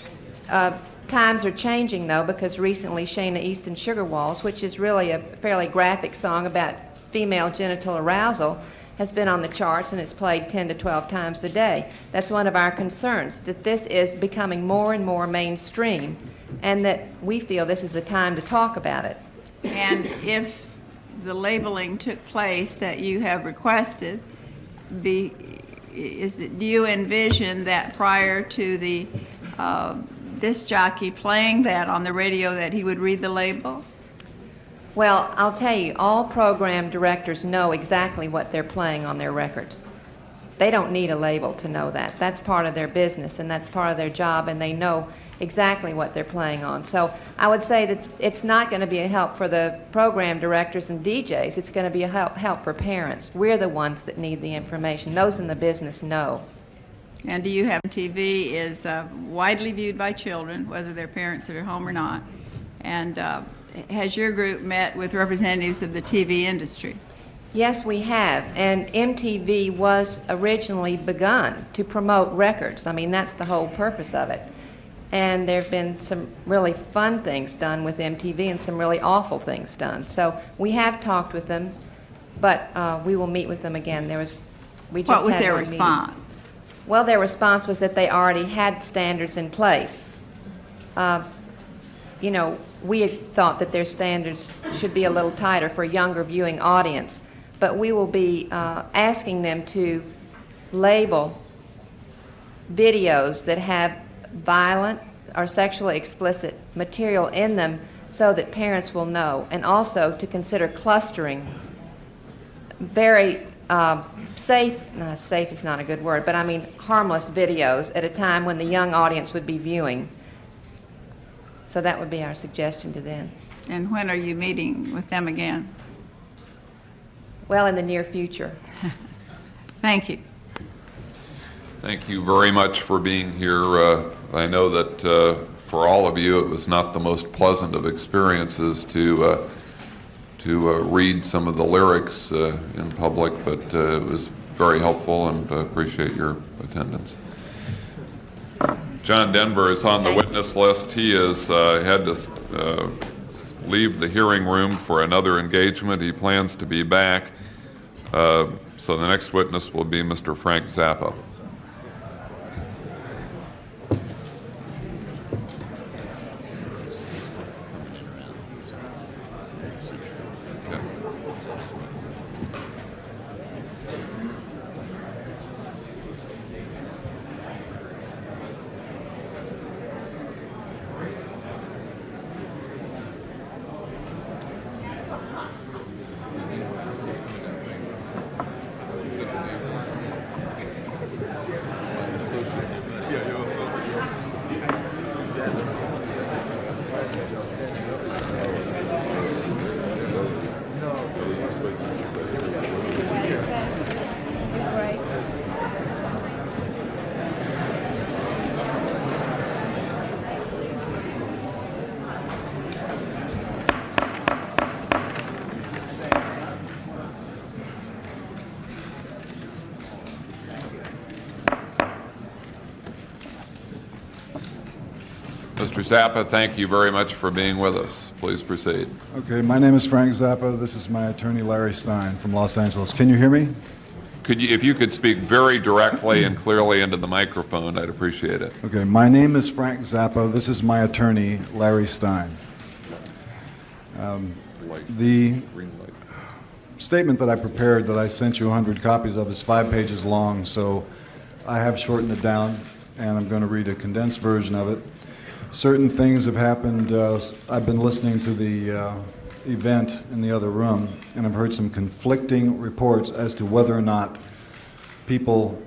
[SPEAKER 1] Times are changing, though, because recently Shana Easton Sugar Walls, which is really a fairly graphic song about female genital arousal, has been on the charts and it's played 10 to 12 times a day. That's one of our concerns, that this is becoming more and more mainstream, and that we feel this is a time to talk about it.
[SPEAKER 5] And if the labeling took place that you have requested, do you envision that prior to the disc jockey playing that on the radio that he would read the label?
[SPEAKER 1] Well, I'll tell you, all program directors know exactly what they're playing on their records. They don't need a label to know that. That's part of their business and that's part of their job, and they know exactly what they're playing on. So I would say that it's not going to be a help for the program directors and DJs. It's going to be a help for parents. We're the ones that need the information. Those in the business know.
[SPEAKER 5] And do you have TV is widely viewed by children, whether their parents are at home or not, and has your group met with representatives of the TV industry?
[SPEAKER 1] Yes, we have, and MTV was originally begun to promote records. I mean, that's the whole purpose of it. And there have been some really fun things done with MTV and some really awful things done. So we have talked with them, but we will meet with them again.
[SPEAKER 5] What was their response?
[SPEAKER 1] Well, their response was that they already had standards in place. You know, we had thought that their standards should be a little tighter for a younger viewing audience, but we will be asking them to label videos that have violent or sexually explicit material in them so that parents will know, and also to consider clustering very safe is not a good word, but I mean harmless videos at a time when the young audience would be viewing. So that would be our suggestion to them.
[SPEAKER 5] And when are you meeting with them again?
[SPEAKER 1] Well, in the near future.
[SPEAKER 5] Thank you.
[SPEAKER 2] Thank you very much for being here. I know that for all of you, it was not the most pleasant of experiences to read some of the lyrics in public, but it was very helpful, and I appreciate your attendance. John Denver is on the witness list. He has had to leave the hearing room for another engagement. He plans to be back. So the next witness will be Mr. Frank Zappa. Mr. Zappa, thank you very much for being with us. Please proceed.
[SPEAKER 11] Okay, my name is Frank Zappa. This is my attorney, Larry Stein, from Los Angeles. Can you hear me?
[SPEAKER 2] If you could speak very directly and clearly into the microphone, I'd appreciate it.
[SPEAKER 11] Okay, my name is Frank Zappa. This is my attorney, Larry Stein. The statement that I prepared that I sent you 100 copies of is 5 pages long, so I have shortened it down, and I'm going to read a condensed version of it. Certain things have happened. I've been listening to the event in the other room, and I've heard some conflicting reports as to whether or not people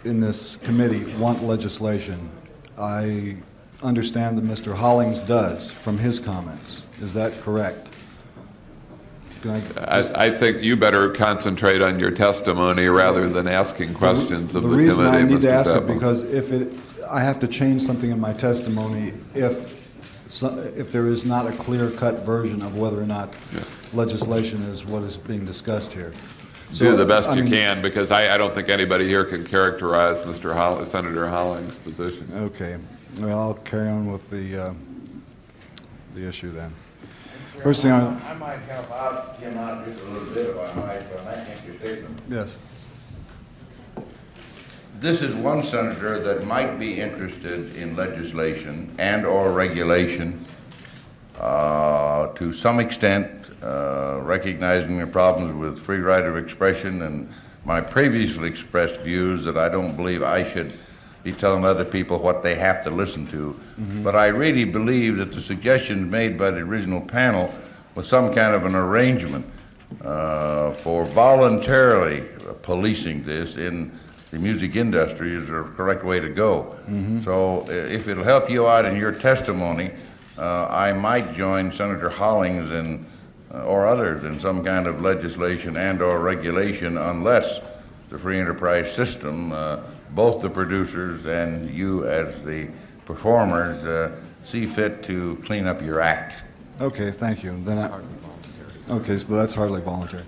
[SPEAKER 11] in this committee want legislation. I understand that Mr. Hollings does from his comments. Is that correct?
[SPEAKER 2] I think you better concentrate on your testimony rather than asking questions of the committee,
[SPEAKER 11] reason I need to ask
[SPEAKER 2] Zappa.
[SPEAKER 11] it because I have to change something in my testimony if there is not a clear-cut version of whether or not legislation is what is being discussed here. So,
[SPEAKER 2] do the best you can, because I don't think anybody here can characterize Senator Hollings' position.
[SPEAKER 11] Okay. Well, I'll carry on with the issue then. First thing
[SPEAKER 9] I might help out Jim out just a little bit if I might, but I think your statement.
[SPEAKER 11] Yes.
[SPEAKER 9] This is one senator that might be interested in legislation and or regulation to some extent, recognizing the problems with free right of expression and my previously expressed views that I don't believe I should be telling other people what they have to listen to. Mm-hmm. But I really believe that the suggestions made by the original panel was some kind of an arrangement for voluntarily policing this in the music industry is the correct way to go. Mm-hmm. So if it'll help you out in your testimony, I might join Senator Hollings and or others in some kind of legislation and or regulation unless the free enterprise system, both the producers and you as the performers, see fit to clean up your act.
[SPEAKER 11] Okay, thank you. Okay, so that's hardly voluntary.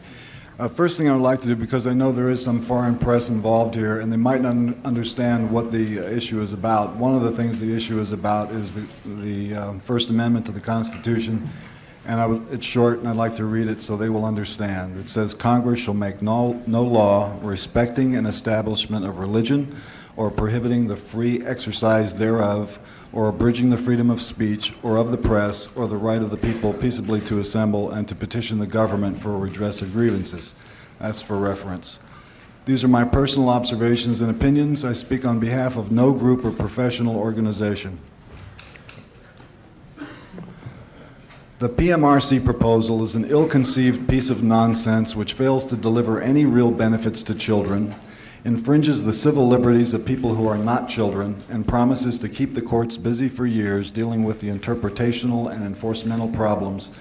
[SPEAKER 11] First thing I would like to do, because I know there is some foreign press involved here, and they might not understand what the issue is about. One of the things the issue is about is the First Amendment to the Constitution, and it's short, and I'd like to read it so they will understand. It says, Congress shall make no law respecting an establishment of religion or prohibiting the free exercise thereof, or abridging the freedom of speech or of the press or the right of the people peaceably to assemble and to petition the government for redress of grievances. That's for reference. These are my personal observations and opinions. I speak on behalf of no group or professional organization. The PMRC proposal is an ill-conceived piece of nonsense which fails to deliver any real benefits to children, infringes the civil liberties of people who are not children, and promises to keep the courts busy for years dealing with the interpretational and enforcemental problems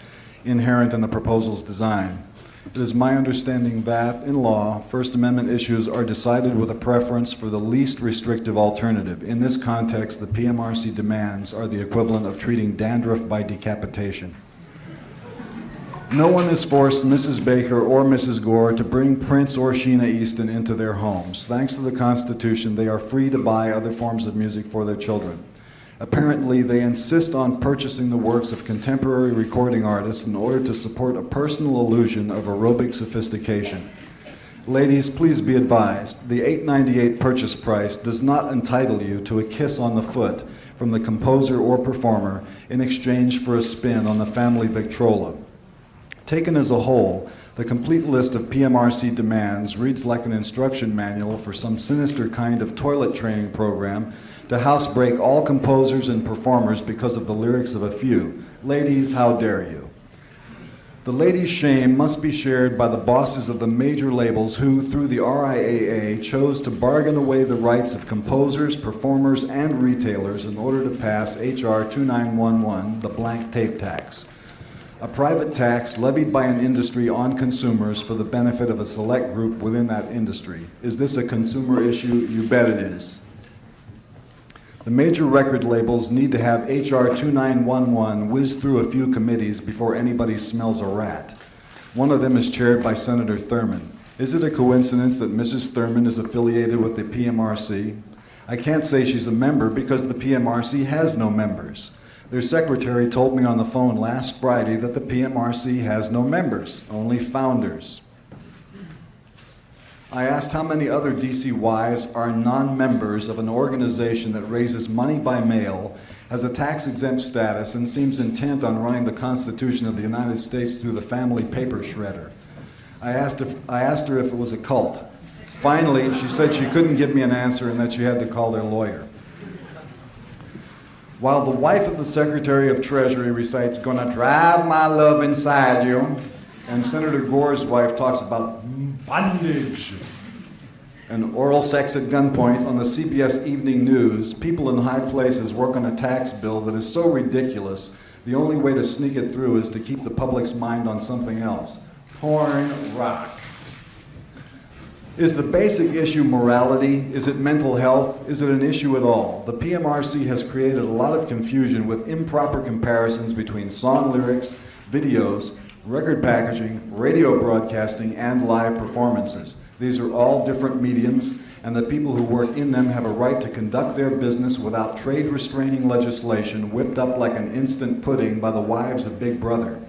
[SPEAKER 11] inherent in the proposal's design. It is my understanding that, in law, First Amendment issues are decided with a preference for the least restrictive alternative. In this context, the PMRC demands are the equivalent of treating dandruff by decapitation. No one has forced Mrs. Baker or Mrs. Gore to bring Prince or Sheena Easton into their homes. Thanks to the Constitution, they are free to buy other forms of music for their children. Apparently, they insist on purchasing the works of contemporary recording artists in order to support a personal illusion of aerobic sophistication. Ladies, please be advised, the $8.98 purchase price does not entitle you to a kiss on the foot from the composer or performer in exchange for a spin on the family Victrola. Taken as a whole, the complete list of PMRC demands reads like an instruction manual for some sinister kind of toilet training program to housebreak all composers and performers because of the lyrics of a few. Ladies, how dare you? The ladies' shame must be shared by the bosses of the major labels who, through the RIAA, chose to bargain away the rights of composers, performers, and retailers in order to pass H.R. 2911, the blank tape tax. A private tax levied by an industry on consumers for the benefit of a select group within that industry. Is this a consumer issue? You bet it is. The major record labels need to have H.R. 2911 whiz through a few committees before anybody smells a rat. One of them is chaired by Senator Thurman. Is it a coincidence that Mrs. Thurman is affiliated with the PMRC? I can't say she's a member because the PMRC has no members. Their secretary told me on the phone last Friday that the PMRC has no members, only founders. I asked how many other DC wives are non-members of an organization that raises money by mail, has a tax-exempt status, and seems intent on running the Constitution of the United States through the family paper shredder. I asked her if it was a cult. Finally, she said she couldn't give me an answer and that she had to call their lawyer. While the wife of the Secretary of Treasury recites, "Gonna drive my love inside you," and Senator Gore's wife talks about bondage and oral sex at gunpoint on the CBS Evening News, people in high places work on a tax bill that is so ridiculous, the only way to sneak it through is to keep the public's mind on something else. Porn rock. Is the basic issue morality? Is it mental health? Is it an issue at all? The PMRC has created a lot of confusion with improper comparisons between song lyrics, videos, record packaging, radio broadcasting, and live performances. These are all different mediums, and the people who work in them have a right to conduct their business without trade-restraining legislation whipped up like an instant pudding by the wives of Big Brother.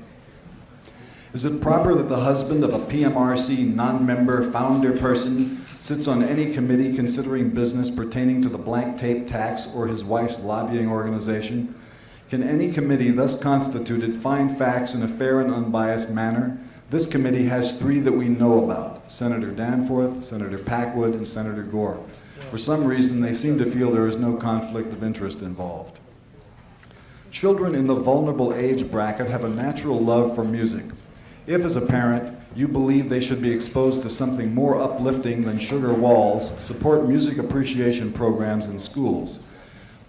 [SPEAKER 11] Is it proper that the husband of a PMRC non-member founder person sits on any committee considering business pertaining to the blank tape tax or his wife's lobbying organization? Can any committee thus constituted find facts in a fair and unbiased manner? This committee has three that we know about: Senator Danforth, Senator Packwood, and Senator Gore. For some reason, they seem to feel there is no conflict of interest involved. Children in the vulnerable age bracket have a natural love for music. If, as a parent, you believe they should be exposed to something more uplifting than sugar walls, support music appreciation programs in schools.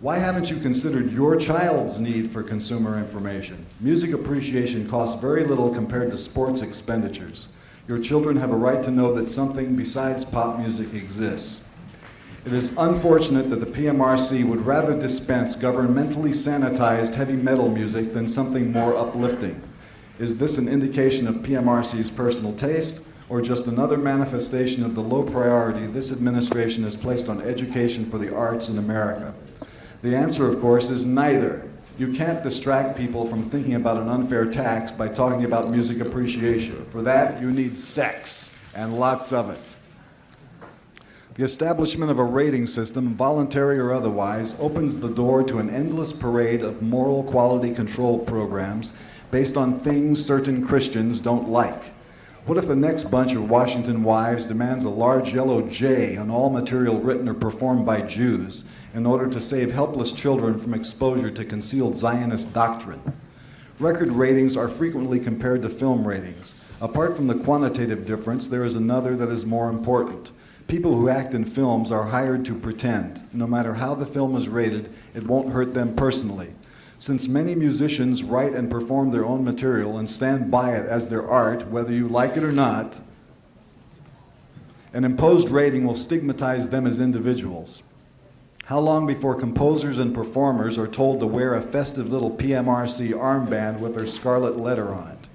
[SPEAKER 11] Why haven't you considered your child's need for consumer information? Music appreciation costs very little compared to sports expenditures. Your children have a right to know that something besides pop music exists. It is unfortunate that the PMRC would rather dispense governmentally sanitized heavy metal music than something more uplifting. Is this an indication of PMRC's personal taste, or just another manifestation of the low priority this administration has placed on education for the arts in America? The answer, of course, is neither. You can't distract people from thinking about an unfair tax by talking about music appreciation. For that, you need sex, and lots of it. The establishment of a rating system, voluntary or otherwise, opens the door to an endless parade of moral quality control programs based on things certain Christians don't like. What if the next bunch of Washington wives demands a large yellow J on all material written or performed by Jews in order to save helpless children from exposure to concealed Zionist doctrine? Record ratings are frequently compared to film ratings. Apart from the quantitative difference, there is another that is more important. People who act in films are hired to pretend. No matter how the film is rated, it won't hurt them personally. Since many musicians write and perform their own material and stand by it as their art, whether you like it or not, an imposed rating will stigmatize them as individuals. How long before composers and performers are told to wear a festive little PMRC armband with their scarlet letter on it?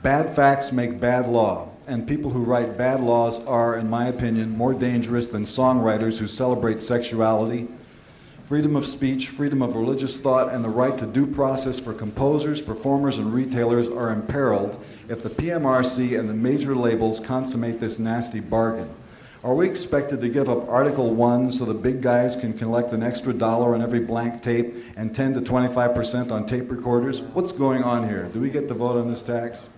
[SPEAKER 11] Bad facts make bad law, and people who write bad laws are, in my opinion, more dangerous than songwriters who celebrate sexuality. Freedom of speech, freedom of religious thought, and the right to due process for composers, performers, and retailers are imperiled if the PMRC and the major labels consummate this nasty bargain. Are we expected to give up Article 1 so the big guys can collect an extra $1 on every blank tape and 10 to 25% on tape recorders? What's going on here? Do we get to vote on this tax?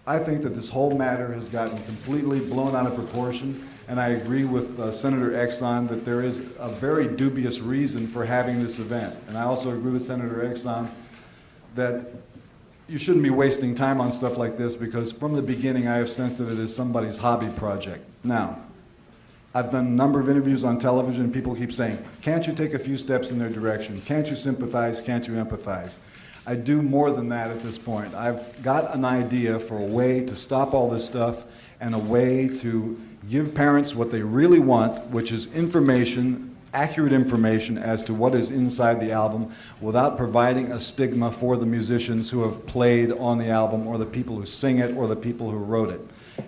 [SPEAKER 11] I think that this whole matter has gotten completely blown out of proportion, and I agree with Senator Exxon that there is a very dubious reason for having this event. And I also agree with Senator Exxon that you shouldn't be wasting time on stuff like this, because from the beginning I have sensed that it is somebody's hobby project. Now, I've done a number of interviews on television, and people keep saying, can't you take a few steps in their direction? Can't you sympathize? Can't you empathize? I do more than that at this point. I've got an idea for a way to stop all this stuff and a way to give parents what they really want, which is information, accurate information as to what is inside the album without providing a stigma for the musicians who have played on the album or the people who sing it or the people who wrote it.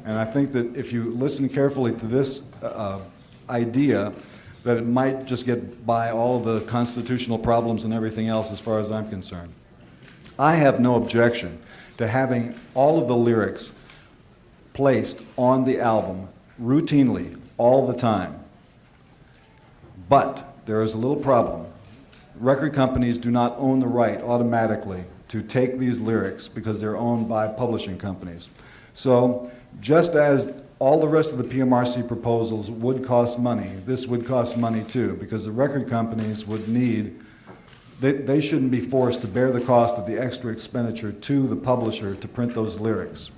[SPEAKER 11] And I think that if you listen carefully to this idea, that it might just get by all of the constitutional problems and everything else as far as I'm concerned. I have no objection to having all of the lyrics placed on the album routinely, all the time. But there is a little problem. Record companies do not own the right automatically to take these lyrics because they're owned by publishing companies. So just as all the rest of the PMRC proposals would cost money, this would cost money too, because the record companies would need, they shouldn't be forced to bear the cost of the extra expenditure to the publisher to print those lyrics.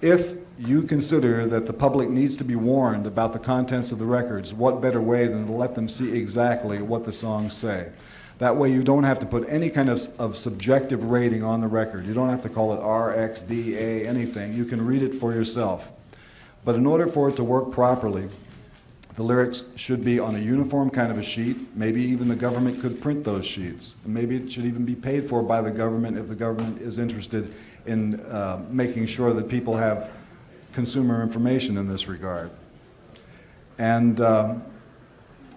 [SPEAKER 11] If you consider that the public needs to be warned about the contents of the records, what better way than to let them see exactly what the songs say? That way you don't have to put any kind of subjective rating on the record. You don't have to call it R, X, D, A, anything. You can read it for yourself. But in order for it to work properly, the lyrics should be on a uniform kind of a sheet. Maybe even the government could print those sheets. And maybe it should even be paid for by the government if the government is interested in making sure that people have consumer information in this regard. And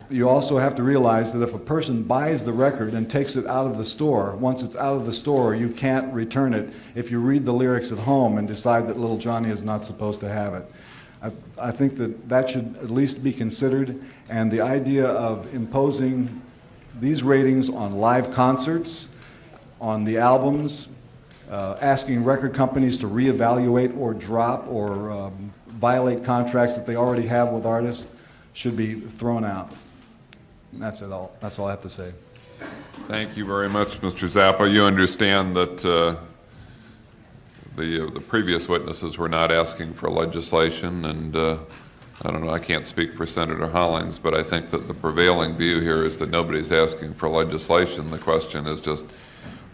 [SPEAKER 11] you also have to realize that if a person buys the record and takes it out of the store, once it's out of the store, you can't return it if you read the lyrics at home and decide that little Johnny is not supposed to have it. I think that that should at least be considered, and the idea of imposing these ratings on live concerts, on the albums, asking record companies to reevaluate or drop or violate contracts that they already have with artists should be thrown out. And that's it all. That's all I have to say.
[SPEAKER 2] Thank you very much, Mr. Zappa. You understand that the previous witnesses were not asking for legislation, and I don't know, I can't speak for Senator Hollings, but I think that the prevailing view here is that nobody's asking for legislation. The question is just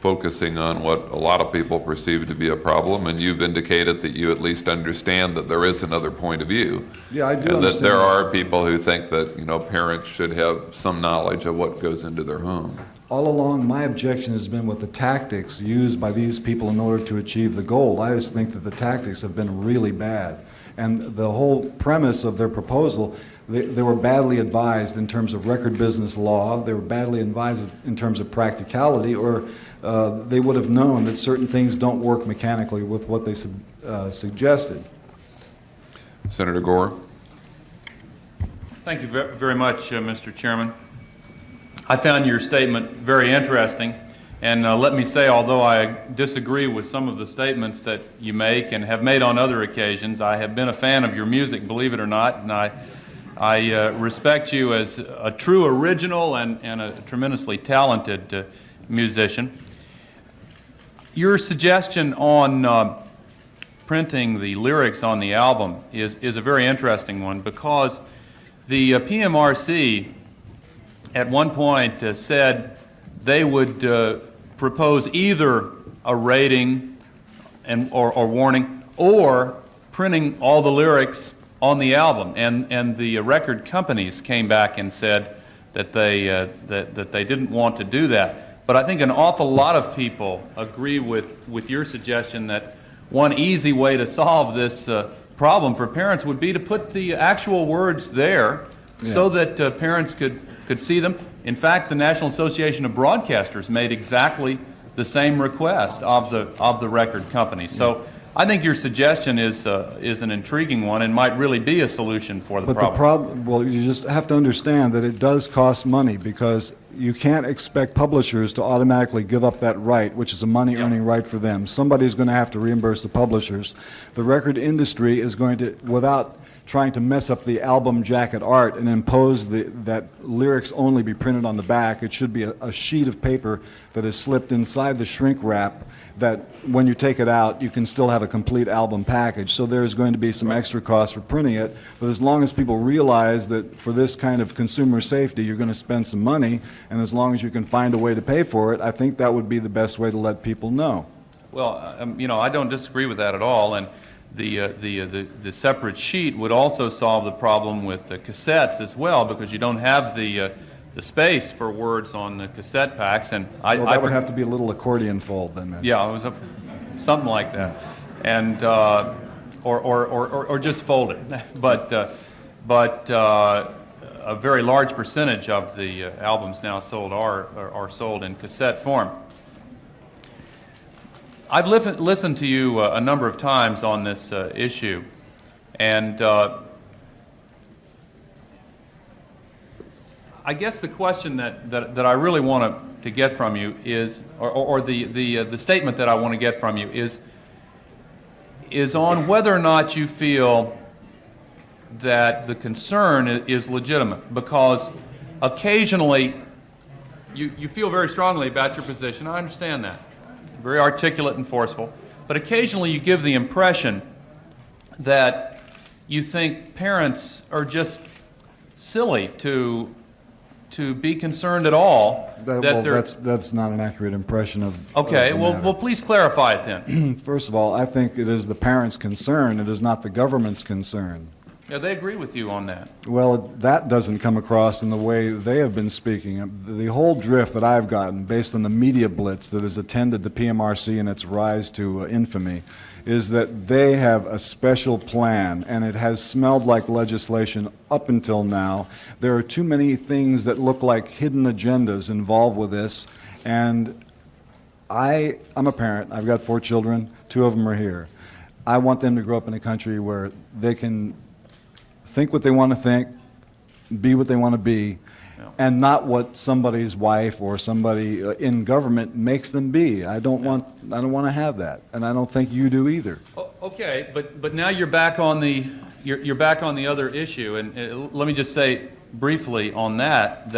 [SPEAKER 2] focusing on what a lot of people perceive to be a problem, and you've indicated that you at least understand that there is another point of view.
[SPEAKER 11] Yeah, I do
[SPEAKER 2] And that
[SPEAKER 11] understand
[SPEAKER 2] there
[SPEAKER 11] that.
[SPEAKER 2] are people who think that, parents should have some knowledge of what goes into their home.
[SPEAKER 11] All along, my objection has been with the tactics used by these people in order to achieve the goal. I just think that the tactics have been really bad. And the whole premise of their proposal, they were badly advised in terms of record business law, they were badly advised in terms of practicality, or they would have known that certain things don't work mechanically with what they suggested.
[SPEAKER 2] Senator Gore?
[SPEAKER 3] Thank you very much, Mr. Chairman. I found your statement very interesting, and let me say, although I disagree with some of the statements that you make and have made on other occasions, I have been a fan of your music, believe it or not, and I respect you as a true original and a tremendously talented musician. Your suggestion on printing the lyrics on the album is a very interesting one, because the PMRC at one point said they would propose either a rating or warning, or printing all the lyrics on the album. And the record companies came back and said that they didn't want to do that. But I think an awful lot of people agree with your suggestion that one easy way to solve this problem for parents would be to put the actual words there, so that parents could see them. In fact, the National Association of Broadcasters made exactly the same request of the record companies. So I think your suggestion is an intriguing one and might really be a solution for the problem.
[SPEAKER 11] Well, you just have to understand that it does cost money, because you can't expect publishers to automatically give up that right, which is a money-earning right for them. Somebody's going to have to reimburse the publishers. The record industry is going to, without trying to mess up the album jacket art and impose that lyrics only be printed on the back, it should be a sheet of paper that is slipped inside the shrink wrap, that when you take it out, you can still have a complete album package. So there's going to be some extra cost for printing it, but as long as people realize that for this kind of consumer safety, you're going to spend some money, and as long as you can find a way to pay for it, I think that would be the best way to let people know.
[SPEAKER 3] Well, I don't disagree with that at all, and the separate sheet would also solve the problem with the cassettes as well, because you don't have the space for words on the cassette packs. And
[SPEAKER 11] That would have to be a little accordion fold then.
[SPEAKER 3] Yeah, it was something like that, and or just fold it. But a very large percentage of the albums now sold are sold in cassette form. I've listened to you a number of times on this issue, and I guess the question that I really want to get from you is, or the statement that I want to get from you is on whether or not you feel that the concern is legitimate, because occasionally you feel very strongly about your position. I understand that. Very articulate and forceful, but occasionally you give the impression that you think parents are just silly to be concerned at all.
[SPEAKER 11] That's not an accurate impression of.
[SPEAKER 3] Okay,
[SPEAKER 11] of the
[SPEAKER 3] well,
[SPEAKER 11] matter.
[SPEAKER 3] well, please clarify it then.
[SPEAKER 11] First of all, I think it is the parents' concern. It is not the government's concern.
[SPEAKER 3] Yeah, they agree with you on that.
[SPEAKER 11] Well, that doesn't come across in the way they have been speaking. The whole drift that I've gotten, based on the media blitz that has attended the PMRC and its rise to infamy, is that they have a special plan, and it has smelled like legislation up until now. There are too many things that look like hidden agendas involved with this, and I'm a parent. I've got 4 children. 2 of them are here. I want them to grow up in a country where they can think what they want to think, be what they want to be, and not what somebody's wife or somebody in government makes them be. I don't want to have that, and I don't think you do either.
[SPEAKER 3] Okay, but now you're back on the you're back on the other issue, and let me just say briefly on that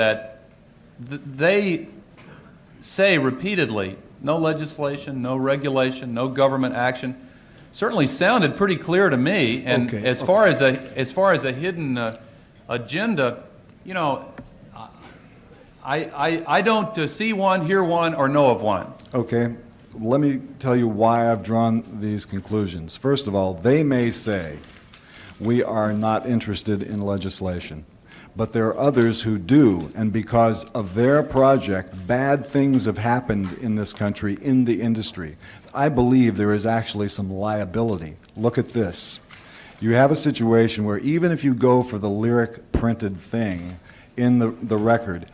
[SPEAKER 3] they say repeatedly, no legislation, no regulation, no government action. Certainly sounded pretty clear to me, and
[SPEAKER 11] Okay.
[SPEAKER 3] as far as a hidden agenda, I don't see one, hear one, or know of one.
[SPEAKER 11] Okay, let me tell you why I've drawn these conclusions. First of all, they may say we are not interested in legislation, but there are others who do, and because of their project, bad things have happened in this country, in the industry. I believe there is actually some liability. Look at this. You have a situation where even if you go for the lyric printed thing in the record,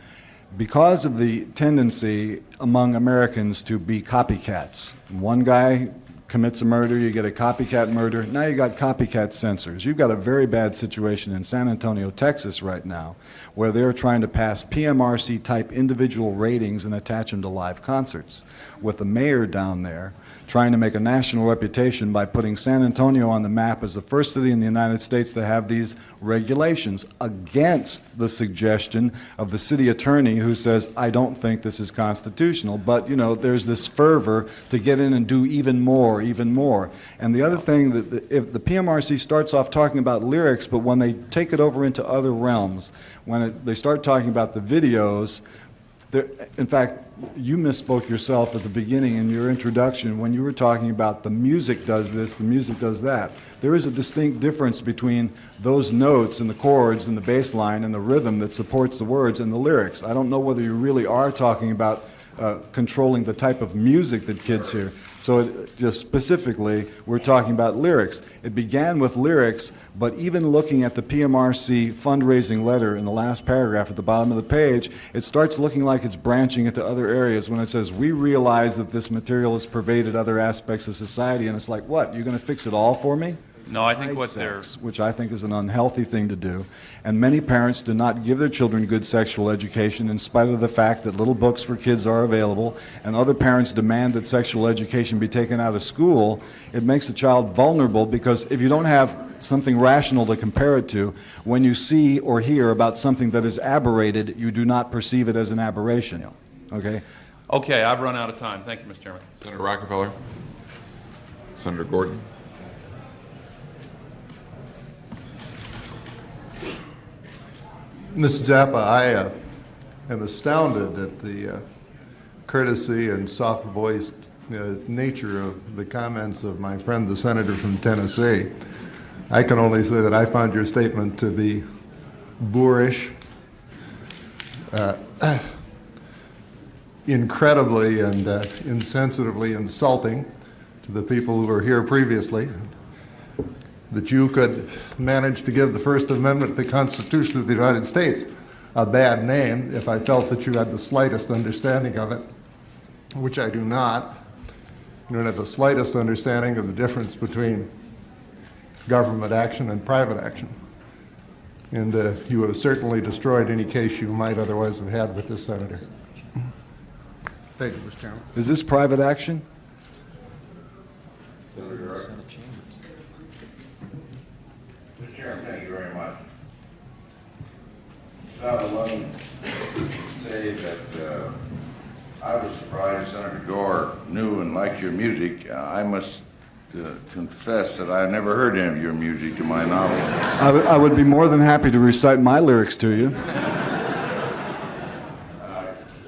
[SPEAKER 11] because of the tendency among Americans to be copycats, one guy commits a murder, you get a copycat murder, now you got copycat censors. You've got a very bad situation in San Antonio, Texas right now, where they're trying to pass PMRC type individual ratings and attach them to live concerts, with the mayor down there trying to make a national reputation by putting San Antonio on the map as the first city in the United States to have these regulations, against the suggestion of the city attorney who says, I don't think this is constitutional. But, you know, there's this fervor to get in and do even more, even more. And the other thing, that if the PMRC starts off talking about lyrics, but when they take it over into other realms, when they start talking about the videos, in fact, you misspoke yourself at the beginning in your introduction when you were talking about the music does this, the music does that. There is a distinct difference between those notes and the chords and the bass line and the rhythm that supports the words and the lyrics. I don't know whether you really are talking about controlling the type of music that kids hear. So just specifically, we're talking about lyrics. It began with lyrics, but even looking at the PMRC fundraising letter in the last paragraph at the bottom of the page, it starts looking like it's branching into other areas when it says, we realize that this material has pervaded other aspects of society, and it's like, what, you're going to fix it all for me?
[SPEAKER 3] No, I think what they're...
[SPEAKER 11] Which I think is an unhealthy thing to do. And many parents do not give their children good sexual education in spite of the fact that little books for kids are available, and other parents demand that sexual education be taken out of school. It makes the child vulnerable because if you don't have something rational to compare it to, when you see or hear about something that is aberrated, you do not perceive it as an aberration. Okay?
[SPEAKER 3] Okay, I've run out of time. Thank you, Mr. Chairman.
[SPEAKER 2] Senator Rockefeller. Senator Gordon.
[SPEAKER 4] Mr. Zappa, I am astounded at the courtesy and soft-voiced nature of the comments of my friend, the senator from Tennessee. I can only say that I found your statement to be boorish, incredibly and insensitively insulting to the people who were here previously. That you could manage to give the First Amendment, the Constitution of the United States, a bad name if I felt that you had the slightest understanding of it, which I do not. You don't have the slightest understanding of the difference between government action and private action. And you have certainly destroyed any case you might otherwise have had with this senator. Thank you, Mr. Chairman.
[SPEAKER 11] Is this private action?
[SPEAKER 9] Mr. Chairman, thank you very much. Not alone say that I was surprised Senator Gore knew and liked your music. I must confess that I've never heard any of your music to my knowledge.
[SPEAKER 11] I would be more than happy to recite my lyrics to you.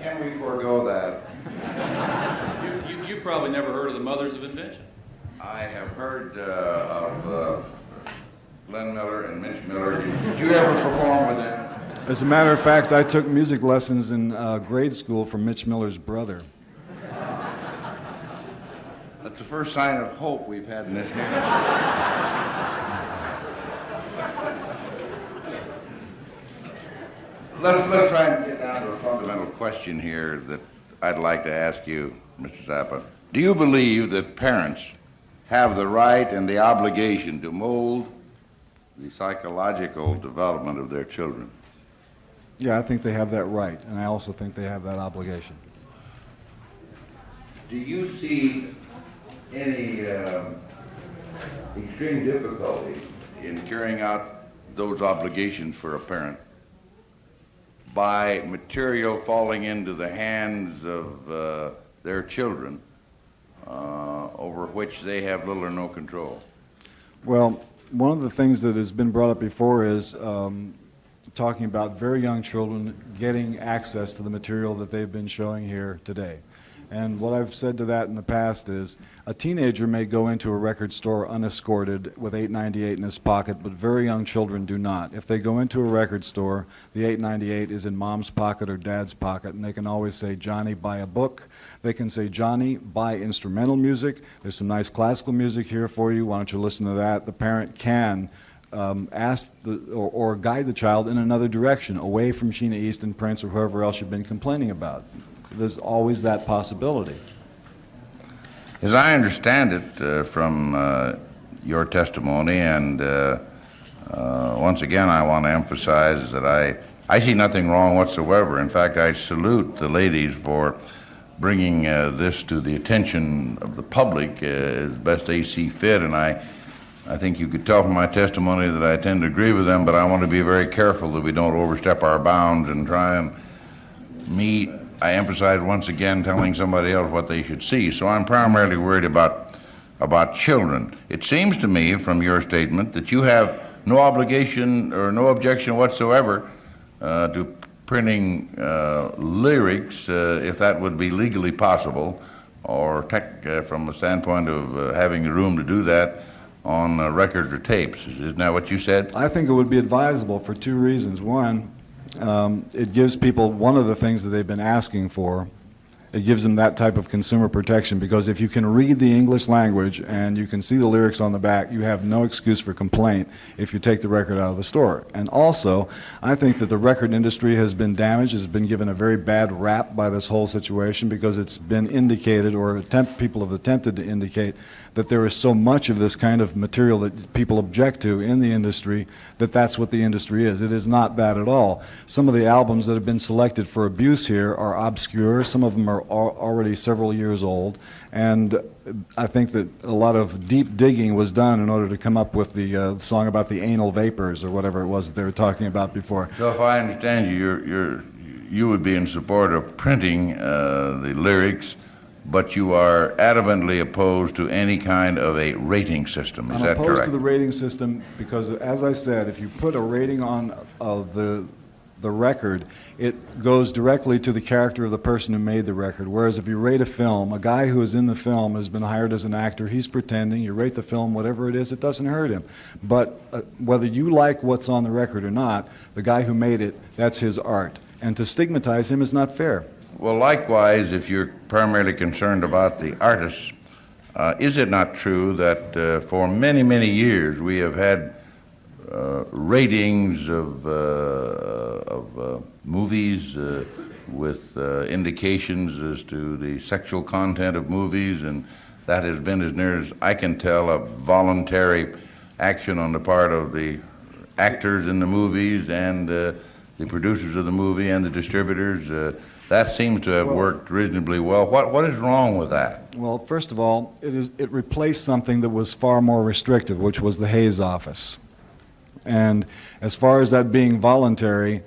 [SPEAKER 9] Can we forego that?
[SPEAKER 3] You probably never heard of the Mothers of Invention.
[SPEAKER 9] I have heard of Glenn Miller and Mitch Miller. Did you ever perform with them?
[SPEAKER 11] As a matter of fact, I took music lessons in grade school from Mitch Miller's brother.
[SPEAKER 9] That's the first sign of hope we've had in this hearing. Let's try and get down to a fundamental question here that I'd like to ask you, Mr. Zappa. Do you believe that parents have the right and the obligation to mold the psychological development of their children?
[SPEAKER 11] Yeah, I think they have that right, and I also think they have that obligation.
[SPEAKER 9] Do you see any extreme difficulty in carrying out those obligations for a parent by material falling into the hands of their children over which they have little or no control?
[SPEAKER 11] Well, one of the things that has been brought up before is talking about very young children getting access to the material that they've been showing here today. And what I've said to that in the past is a teenager may go into a record store unescorted with $8.98 in his pocket, but very young children do not. If they go into a record store, the $8.98 is in mom's pocket or dad's pocket, and they can always say, Johnny, buy a book. They can say, Johnny, buy instrumental music. There's some nice classical music here for you. Why don't you listen to that? The parent can ask or guide the child in another direction, away from Sheena Easton, Prince, or whoever else you've been complaining about. There's always that possibility.
[SPEAKER 9] As I understand it from your testimony, and once again I want to emphasize that I see nothing wrong whatsoever. In fact, I salute the ladies for bringing this to the attention of the public as best they see fit, and I think you could tell from my testimony that I tend to agree with them, but I want to be very careful that we don't overstep our bounds and try and meet. I emphasize once again telling somebody else what they should see. So I'm primarily worried about children. It seems to me from your statement that you have no obligation or no objection whatsoever to printing lyrics, if that would be legally possible, or from the standpoint of having the room to do that on records or tapes. Isn't that what you said?
[SPEAKER 11] I think it would be advisable for two reasons. One, it gives people one of the things that they've been asking for. It gives them that type of consumer protection, because if you can read the English language and you can see the lyrics on the back, you have no excuse for complaint if you take the record out of the store. And also, I think that the record industry has been damaged, has been given a very bad rap by this whole situation, because it's been indicated, or people have attempted to indicate, that there is so much of this kind of material that people object to in the industry, that that's what the industry is. It is not that at all. Some of the albums that have been selected for abuse here are obscure. Some of them are already several years old, and I think that a lot of deep digging was done in order to come up with the song about the anal vapors, or whatever it was that they were talking about before.
[SPEAKER 9] So if I understand you, you would be in support of printing the lyrics, but you are adamantly opposed to any kind of a rating system. Is that correct?
[SPEAKER 11] I'm opposed to the rating system because, as I said, if you put a rating on the record, it goes directly to the character of the person who made the record. Whereas if you rate a film, a guy who is in the film has been hired as an actor, he's pretending, you rate the film, whatever it is, it doesn't hurt him. But whether you like what's on the record or not, the guy who made it, that's his art. And to stigmatize him is not fair.
[SPEAKER 9] Well, likewise, if you're primarily concerned about the artists, is it not true that for many, many years we have had ratings of movies with indications as to the sexual content of movies, and that has been, as near as I can tell, a voluntary action on the part of the actors in the movies and the producers of the movie and the distributors? That seems to have worked reasonably well. What is wrong with that?
[SPEAKER 11] Well, first of all, it replaced something that was far more restrictive, which was the Hayes office. And as far as that being voluntary,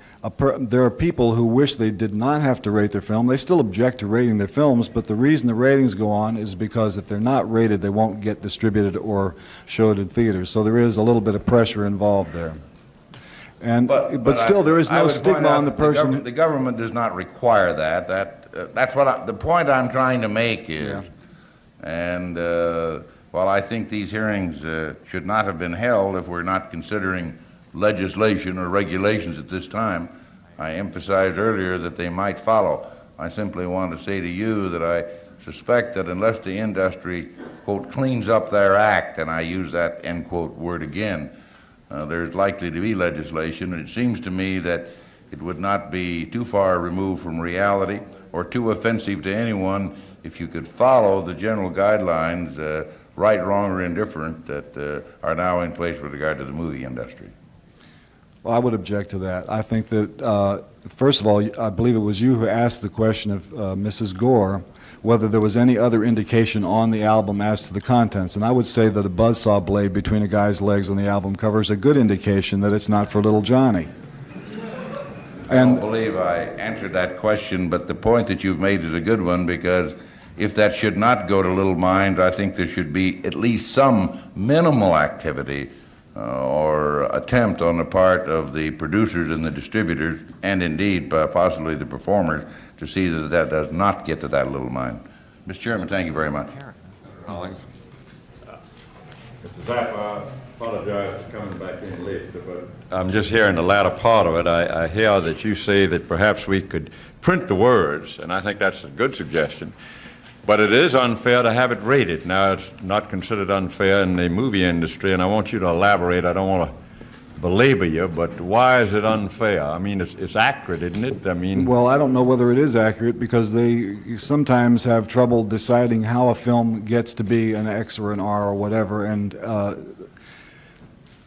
[SPEAKER 11] there are people who wish they did not have to rate their film. They still object to rating their films, but the reason the ratings go on is because if they're not rated, they won't get distributed or showed in theaters. So there is a little bit of pressure involved there. And, but still, there is no stigma on the person.
[SPEAKER 9] The government does not require that. That's what the point I'm trying to make is. Yeah. And while I think these hearings should not have been held if we're not considering legislation or regulations at this time, I emphasized earlier that they might follow. I simply want to say to you that I suspect that unless the industry, quote, cleans up their act, and I use that, end quote, word again, there's likely to be legislation, and it seems to me that it would not be too far removed from reality or too offensive to anyone if you could follow the general guidelines, right, wrong, or indifferent, that are now in place with regard to the movie industry.
[SPEAKER 11] Well, I would object to that. I think that, first of all, I believe it was you who asked the question of Mrs. Gore whether there was any other indication on the album as to the contents. And I would say that a buzzsaw blade between a guy's legs on the album cover is a good indication that it's not for little Johnny.
[SPEAKER 9] I don't believe I answered that question, but the point that you've made is a good one, because if that should not go to little mind, I think there should be at least some minimal activity or attempt on the part of the producers and the distributors, and indeed possibly the performers, to see that that does not get to that little mind. Mr. Chairman, thank you very much.
[SPEAKER 2] Hollings.
[SPEAKER 12] Mr. Zappa, I apologize for coming back in late, but I'm just hearing the latter part of it. I hear that you say that perhaps we could print the words, and I think that's a good suggestion. But it is unfair to have it rated. Now, it's not considered unfair in the movie industry, and I want you to elaborate. I don't want to belabor you, but why is it unfair? I mean, it's accurate, isn't it? I mean...
[SPEAKER 11] Well, I don't know whether it is accurate because they sometimes have trouble deciding how a film gets to be an X or an R or whatever, and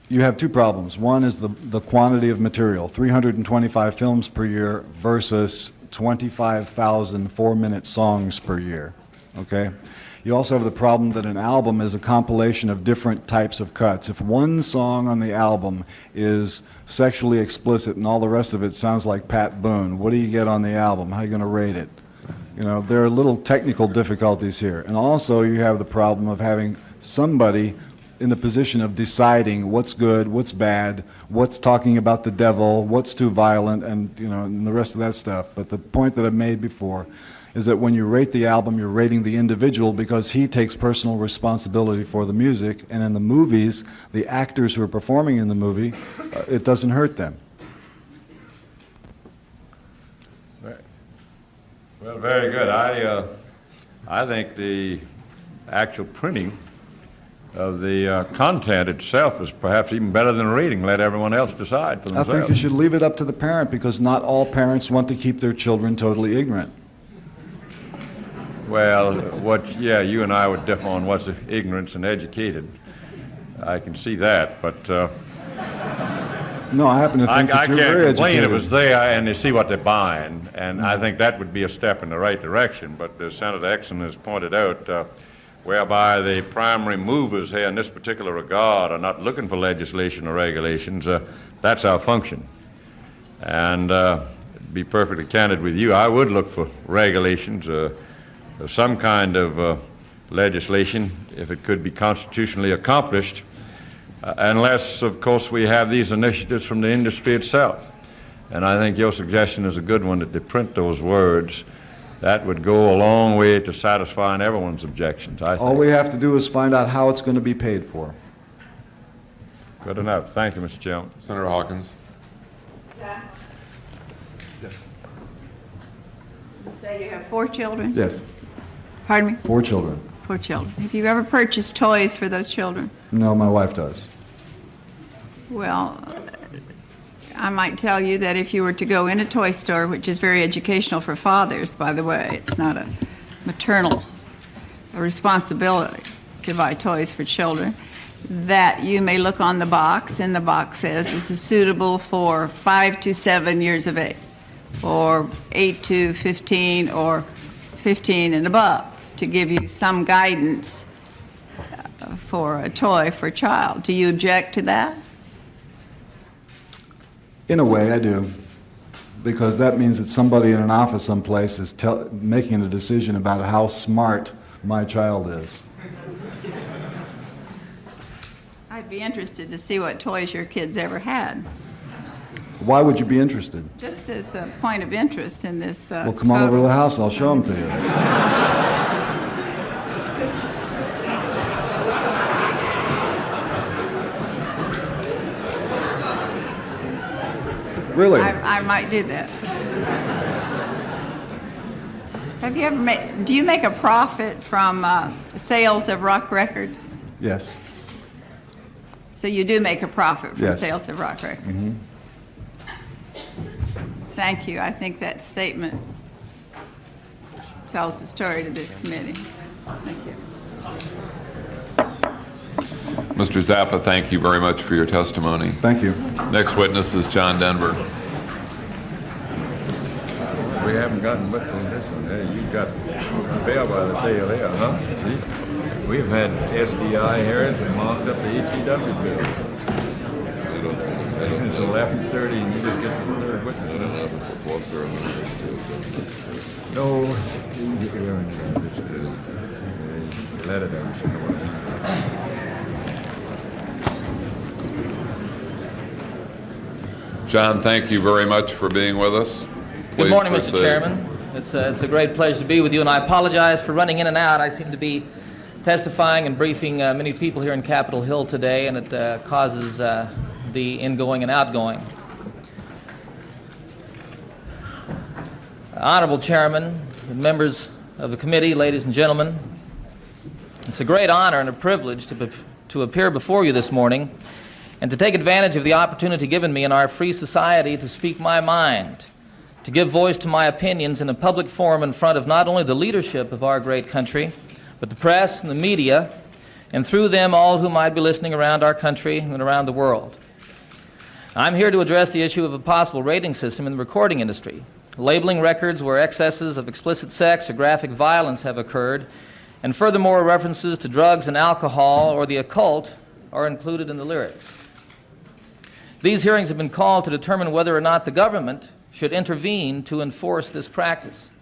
[SPEAKER 11] you have two problems. One is the quantity of material, 325 films per year versus 25,000 four-minute songs per year, okay? You also have the problem that an album is a compilation of different types of cuts. If one song on the album is sexually explicit and all the rest of it sounds like Pat Boone, what do you get on the album? How are you going to rate it? You know, there are little technical difficulties here. And also you have the problem of having somebody in the position of deciding what's good, what's bad, what's talking about the devil, what's too violent, and, you know, and the rest of that stuff. But the point that I've made before is that when you rate the album, you're rating the individual because he takes personal responsibility for the music, and in the movies, the actors who are performing in the movie, it doesn't hurt them.
[SPEAKER 12] Well, very good. I think the actual printing of the content itself is perhaps even better than reading. Let everyone else decide for themselves.
[SPEAKER 11] I think you should leave it up to the parent because not all parents want to keep their children totally ignorant.
[SPEAKER 12] Well, you and I would differ on what's ignorance and educated. I can see that, but
[SPEAKER 11] no, I happen to think that you're very educated.
[SPEAKER 12] I can't complain if it's there and they see what they're buying, and I think that would be a step in the right direction. But as Senator Exon has pointed out, whereby the primary movers here in this particular regard are not looking for legislation or regulations, that's our function. And to be perfectly candid with you, I would look for regulations, some kind of legislation, if it could be constitutionally accomplished, unless, of course, we have these initiatives from the industry itself. And I think your suggestion is a good one, that they print those words. That would go a long way to satisfying everyone's objections, I think.
[SPEAKER 11] All we have to do is find out how it's going to be paid for.
[SPEAKER 12] Good enough. Thank you, Mr. Chairman.
[SPEAKER 2] Senator Hawkins.
[SPEAKER 5] Yeah. You say you have 4 children?
[SPEAKER 11] Yes.
[SPEAKER 5] Pardon me?
[SPEAKER 11] 4 children.
[SPEAKER 5] 4 children. Have you ever purchased toys for those children?
[SPEAKER 11] No, my wife does.
[SPEAKER 5] Well, I might tell you that if you were to go in a toy store, which is very educational for fathers, by the way, it's not a maternal responsibility to buy toys for children, that you may look on the box, and the box says this is suitable for 5 to 7 years of age, or 8 to 15, or 15 and above, to give you some guidance for a toy for a child. Do you object to that?
[SPEAKER 11] In a way, I do, because that means that somebody in an office someplace is making a decision about how smart my child is.
[SPEAKER 5] I'd be interested to see what toys your kids ever had,
[SPEAKER 11] Why would you be interested?
[SPEAKER 5] just as a point of interest in this.
[SPEAKER 11] Well, come on over to the house, I'll show them to you. Really?
[SPEAKER 5] I might do that. Have you ever do you make a profit from sales of rock records?
[SPEAKER 11] Yes.
[SPEAKER 5] So you do make a profit from
[SPEAKER 11] Yes.
[SPEAKER 5] sales of rock records?
[SPEAKER 11] Mm-hmm.
[SPEAKER 5] Thank you. I think that statement tells the story to this committee. Thank you.
[SPEAKER 2] Mr. Zappa, thank you very much for your testimony.
[SPEAKER 11] Thank you.
[SPEAKER 2] Next witness is John Denver.
[SPEAKER 12] We haven't gotten much on this one. Hey, you've got fair by the tail here, huh? See? We've had SDI hearings and marked up the HEW bill. It's 11:30 and you just get the third witness. No, let it out.
[SPEAKER 2] John, thank you very much for being with us.
[SPEAKER 13] Good
[SPEAKER 2] Please
[SPEAKER 13] morning,
[SPEAKER 2] proceed.
[SPEAKER 13] Mr. Chairman. It's a great pleasure to be with you, and I apologize for running in and out. I seem to be testifying and briefing many people here in Capitol Hill today, and it causes the ingoing and outgoing. Honorable Chairman, members of the committee, ladies and gentlemen, it's a great honor and a privilege to appear before you this morning and to take advantage of the opportunity given me in our free society to speak my mind, to give voice to my opinions in a public forum in front of not only the leadership of our great country, but the press and the media, and through them all who might be listening around our country and around the world. I'm here to address the issue of a possible rating system in the recording industry, labeling records where excesses of explicit sex or graphic violence have occurred, and furthermore references to drugs and alcohol or the occult are included in the lyrics. These hearings have been called to determine whether or not the government should intervene to enforce this practice.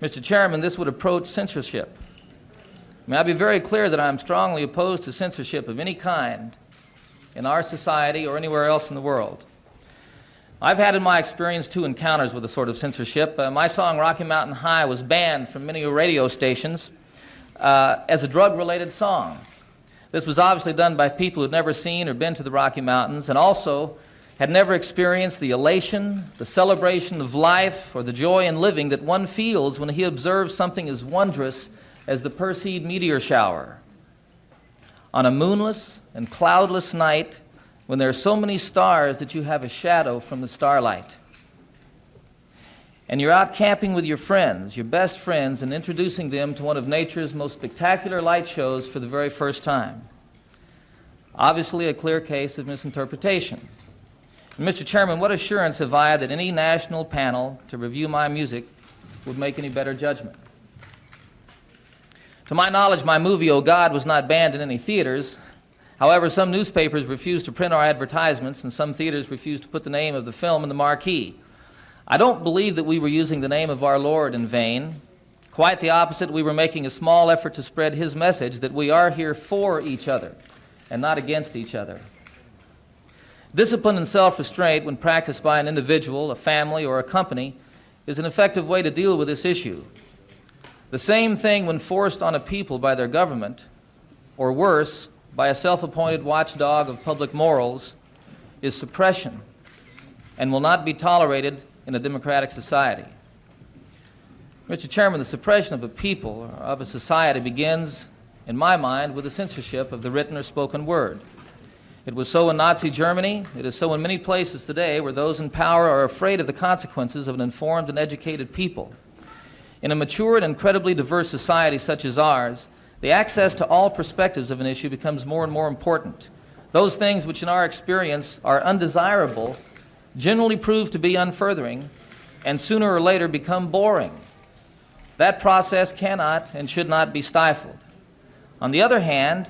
[SPEAKER 13] Mr. Chairman, this would approach censorship. May I be very clear that I am strongly opposed to censorship of any kind in our society or anywhere else in the world. I've had in my experience 2 encounters with a sort of censorship. My song Rocky Mountain High was banned from many radio stations as a drug-related song. This was obviously done by people who'd never seen or been to the Rocky Mountains and also had never experienced the elation, the celebration of life, or the joy in living that one feels when he observes something as wondrous as the Perseid meteor shower. On a moonless and cloudless night, when there are so many stars that you have a shadow from the starlight. And you're out camping with your friends, your best friends, and introducing them to one of nature's most spectacular light shows for the very first time. Obviously a clear case of misinterpretation. And Mr. Chairman, what assurance have I that any national panel to review my music would make any better judgment? To my knowledge, my movie, Oh God, was not banned in any theaters. However, some newspapers refused to print our advertisements, and some theaters refused to put the name of the film in the marquee. I don't believe that we were using the name of our Lord in vain. Quite the opposite, we were making a small effort to spread His message that we are here for each other and not against each other. Discipline and self-restraint, when practiced by an individual, a family, or a company, is an effective way to deal with this issue. The same thing when forced on a people by their government, or worse, by a self-appointed watchdog of public morals, is suppression and will not be tolerated in a democratic society. Mr. Chairman, the suppression of a people or of a society begins, in my mind, with the censorship of the written or spoken word. It was so in Nazi Germany. It is so in many places today where those in power are afraid of the consequences of an informed and educated people. In a mature and incredibly diverse society such as ours, the access to all perspectives of an issue becomes more and more important. Those things which in our experience are undesirable generally prove to be unfurthering and sooner or later become boring. That process cannot and should not be stifled. On the other hand,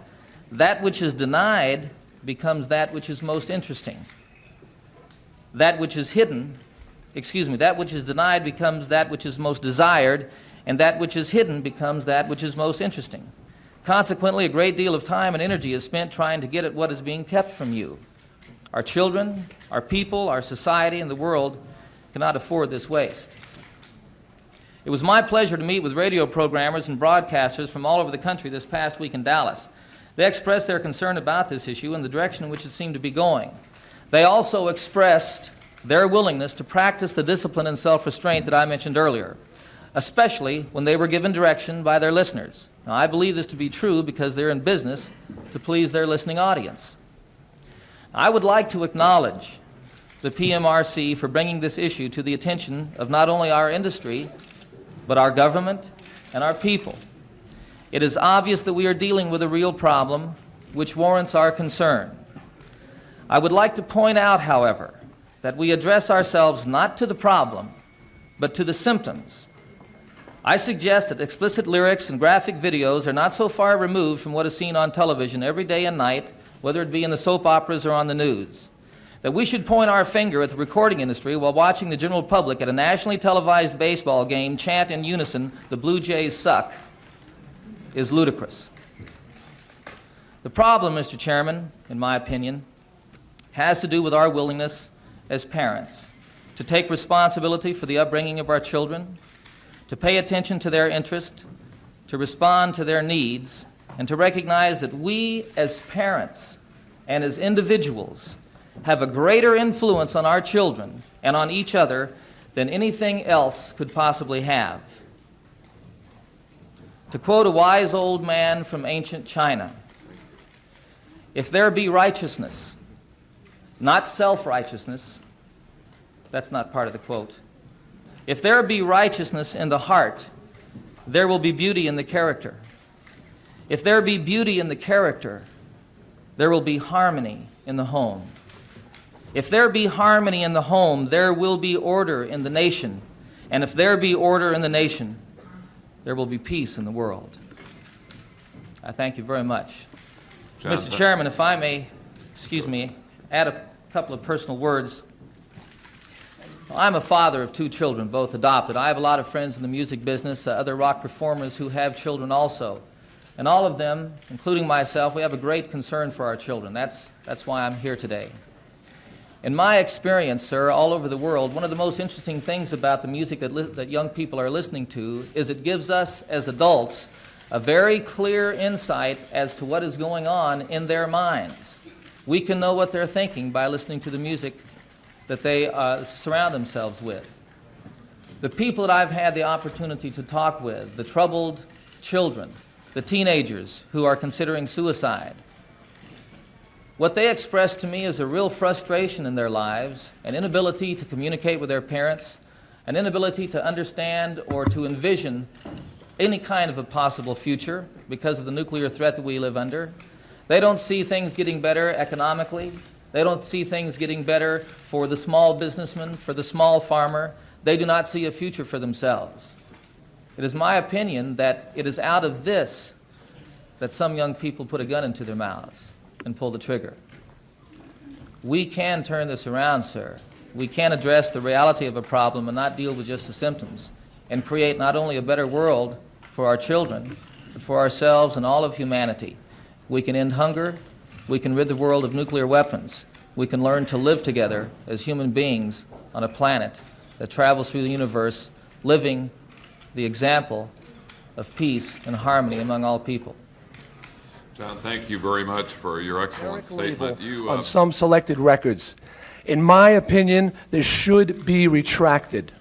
[SPEAKER 13] that which is denied becomes that which is most interesting. That which is that which is denied becomes that which is most desired, and that which is hidden becomes that which is most interesting. Consequently, a great deal of time and energy is spent trying to get at what is being kept from you. Our children, our people, our society, and the world cannot afford this waste. It was my pleasure to meet with radio programmers and broadcasters from all over the country this past week in Dallas. They expressed their concern about this issue and the direction in which it seemed to be going. They also expressed their willingness to practice the discipline and self-restraint that I mentioned earlier, especially when they were given direction by their listeners. Now, I believe this to be true because they're in business to please their listening audience. I would like to acknowledge the PMRC for bringing this issue to the attention of not only our industry, but our government and our people. It is obvious that we are dealing with a real problem which warrants our concern. I would like to point out, however, that we address ourselves not to the problem, but to the symptoms. I suggest that explicit lyrics and graphic videos are not so far removed from what is seen on television every day and night, whether it be in the soap operas or on the news. That we should point our finger at the recording industry while watching the general public at a nationally televised baseball game chant in unison, "The Blue Jays suck," is ludicrous. The problem, Mr. Chairman, in my opinion, has to do with our willingness as parents to take responsibility for the upbringing of our children, to pay attention to their interest, to respond to their needs, and to recognize that we as parents and as individuals have a greater influence on our children and on each other than anything else could possibly have. To quote a wise old man from ancient China, if there be righteousness, not self-righteousness, that's not part of the quote. If there be righteousness in the heart, there will be beauty in the character. If there be beauty in the character, there will be harmony in the home. If there be harmony in the home, there will be order in the nation. And if there be order in the nation, there will be peace in the world. I thank you very much. Mr. Chairman, if I may, add a couple of personal words. I'm a father of 2 children, both adopted. I have a lot of friends in the music business, other rock performers who have children also. And all of them, including myself, we have a great concern for our children. That's why I'm here today. In my experience, sir, all over the world, one of the most interesting things about the music that young people are listening to is it gives us, as adults, a very clear insight as to what is going on in their minds. We can know what they're thinking by listening to the music that they surround themselves with. The people that I've had the opportunity to talk with, the troubled children, the teenagers who are considering suicide, what they express to me is a real frustration in their lives, an inability to communicate with their parents, an inability to understand or to envision any kind of a possible future because of the nuclear threat that we live under. They don't see things getting better economically. They don't see things getting better for the small businessman, for the small farmer. They do not see a future for themselves. It is my opinion that it is out of this that some young people put a gun into their mouths and pull the trigger. We can turn this around, sir. We can address the reality of a problem and not deal with just the symptoms and create not only a better world for our children, but for ourselves and all of humanity. We can end hunger. We can rid the world of nuclear weapons. We can learn to live together as human beings on a planet that travels through the universe, living the example of peace and harmony among all people.
[SPEAKER 2] John, thank you very much for your excellent statement.
[SPEAKER 14] On some selected records. In my opinion, this should be retracted.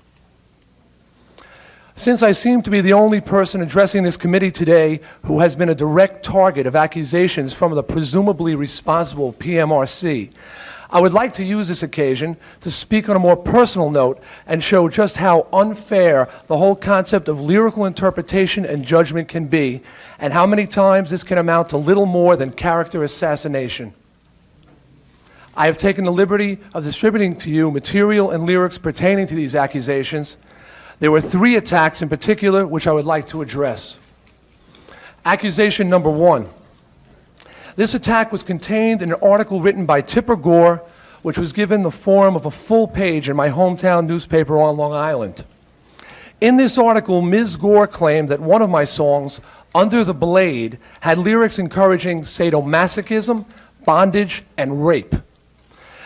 [SPEAKER 14] Since I seem to be the only person addressing this committee today who has been a direct target of accusations from the presumably responsible PMRC, I would like to use this occasion to speak on a more personal note and show just how unfair the whole concept of lyrical interpretation and judgment can be, and how many times this can amount to little more than character assassination. I have taken the liberty of distributing to you material and lyrics pertaining to these accusations. There were 3 attacks in particular which I would like to address. Accusation number 1. This attack was contained in an article written by Tipper Gore, which was given the form of a full page in my hometown newspaper on Long Island. In this article, Ms. Gore claimed that one of my songs, Under the Blade, had lyrics encouraging sadomasochism, bondage, and rape.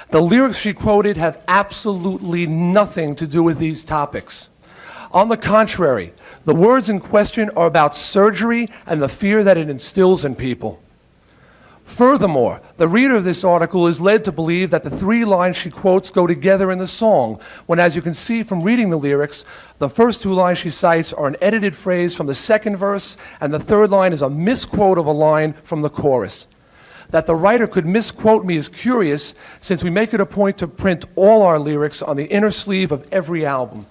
[SPEAKER 14] The lyrics she quoted have absolutely nothing to do with these topics. On the contrary, the words in question are about surgery and the fear that it instills in people. Furthermore, the reader of this article is led to believe that the 3 lines she quotes go together in the song, when, as you can see from reading the lyrics, the first 2 lines she cites are an edited phrase from the 2nd verse, and the 3rd line is a misquote of a line from the chorus. That the writer could misquote me is curious, since we make it a point to print all our lyrics on the inner sleeve of every album.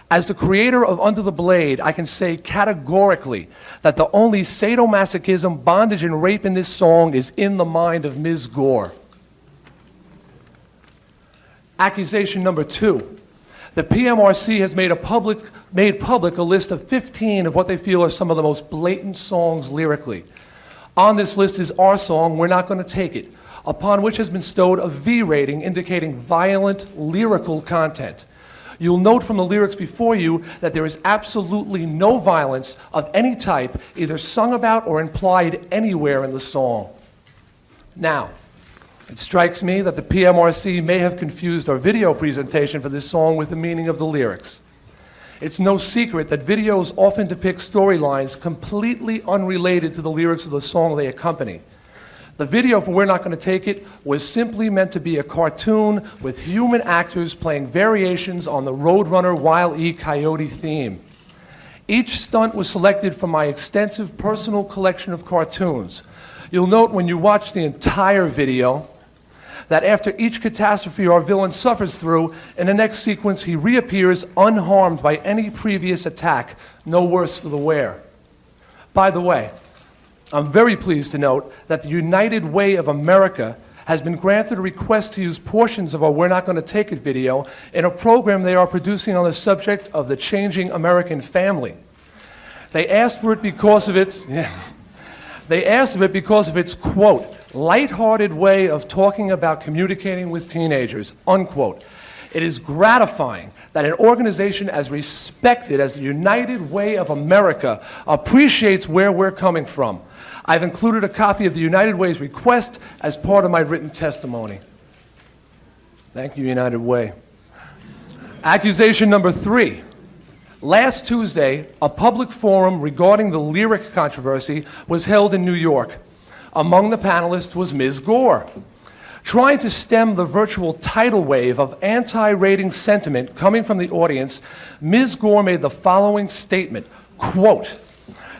[SPEAKER 14] As the creator of Under the Blade, I can say categorically that the only sadomasochism, bondage, and rape in this song is in the mind of Ms. Gore. Accusation number 2. The PMRC has made public a list of 15 of what they feel are some of the most blatant songs lyrically. On this list is our song, We're Not Gonna Take It, upon which has been bestowed a V rating indicating violent lyrical content. You'll note from the lyrics before you that there is absolutely no violence of any type either sung about or implied anywhere in the song. Now, It strikes me that the PMRC may have confused our video presentation for this song with the meaning of the lyrics. It's no secret that videos often depict storylines completely unrelated to the lyrics of the song they accompany. The video for We're Not Gonna Take It was simply meant to be a cartoon with human actors playing variations on the Roadrunner Wile E. Coyote theme. Each stunt was selected from my extensive personal collection of cartoons. You'll note when you watch the entire video that after each catastrophe our villain suffers through, in the next sequence he reappears unharmed by any previous attack, no worse for the wear. By the way, I'm very pleased to note that the United Way of America has been granted a request to use portions of our We're Not Gonna Take It video in a program they are producing on the subject of the changing American family. They asked for it because of its, quote, lighthearted way of talking about communicating with teenagers, unquote. It is gratifying that an organization as respected as the United Way of America appreciates where we're coming from. I've included a copy of the United Way's request as part of my written testimony. Thank you, United Way. Accusation number 3. Last Tuesday, a public forum regarding the lyric controversy was held in New York. Among the panelists was Ms. Gore. Trying to stem the virtual tidal wave of anti-rating sentiment coming from the audience, Ms. Gore made the following statement, quote,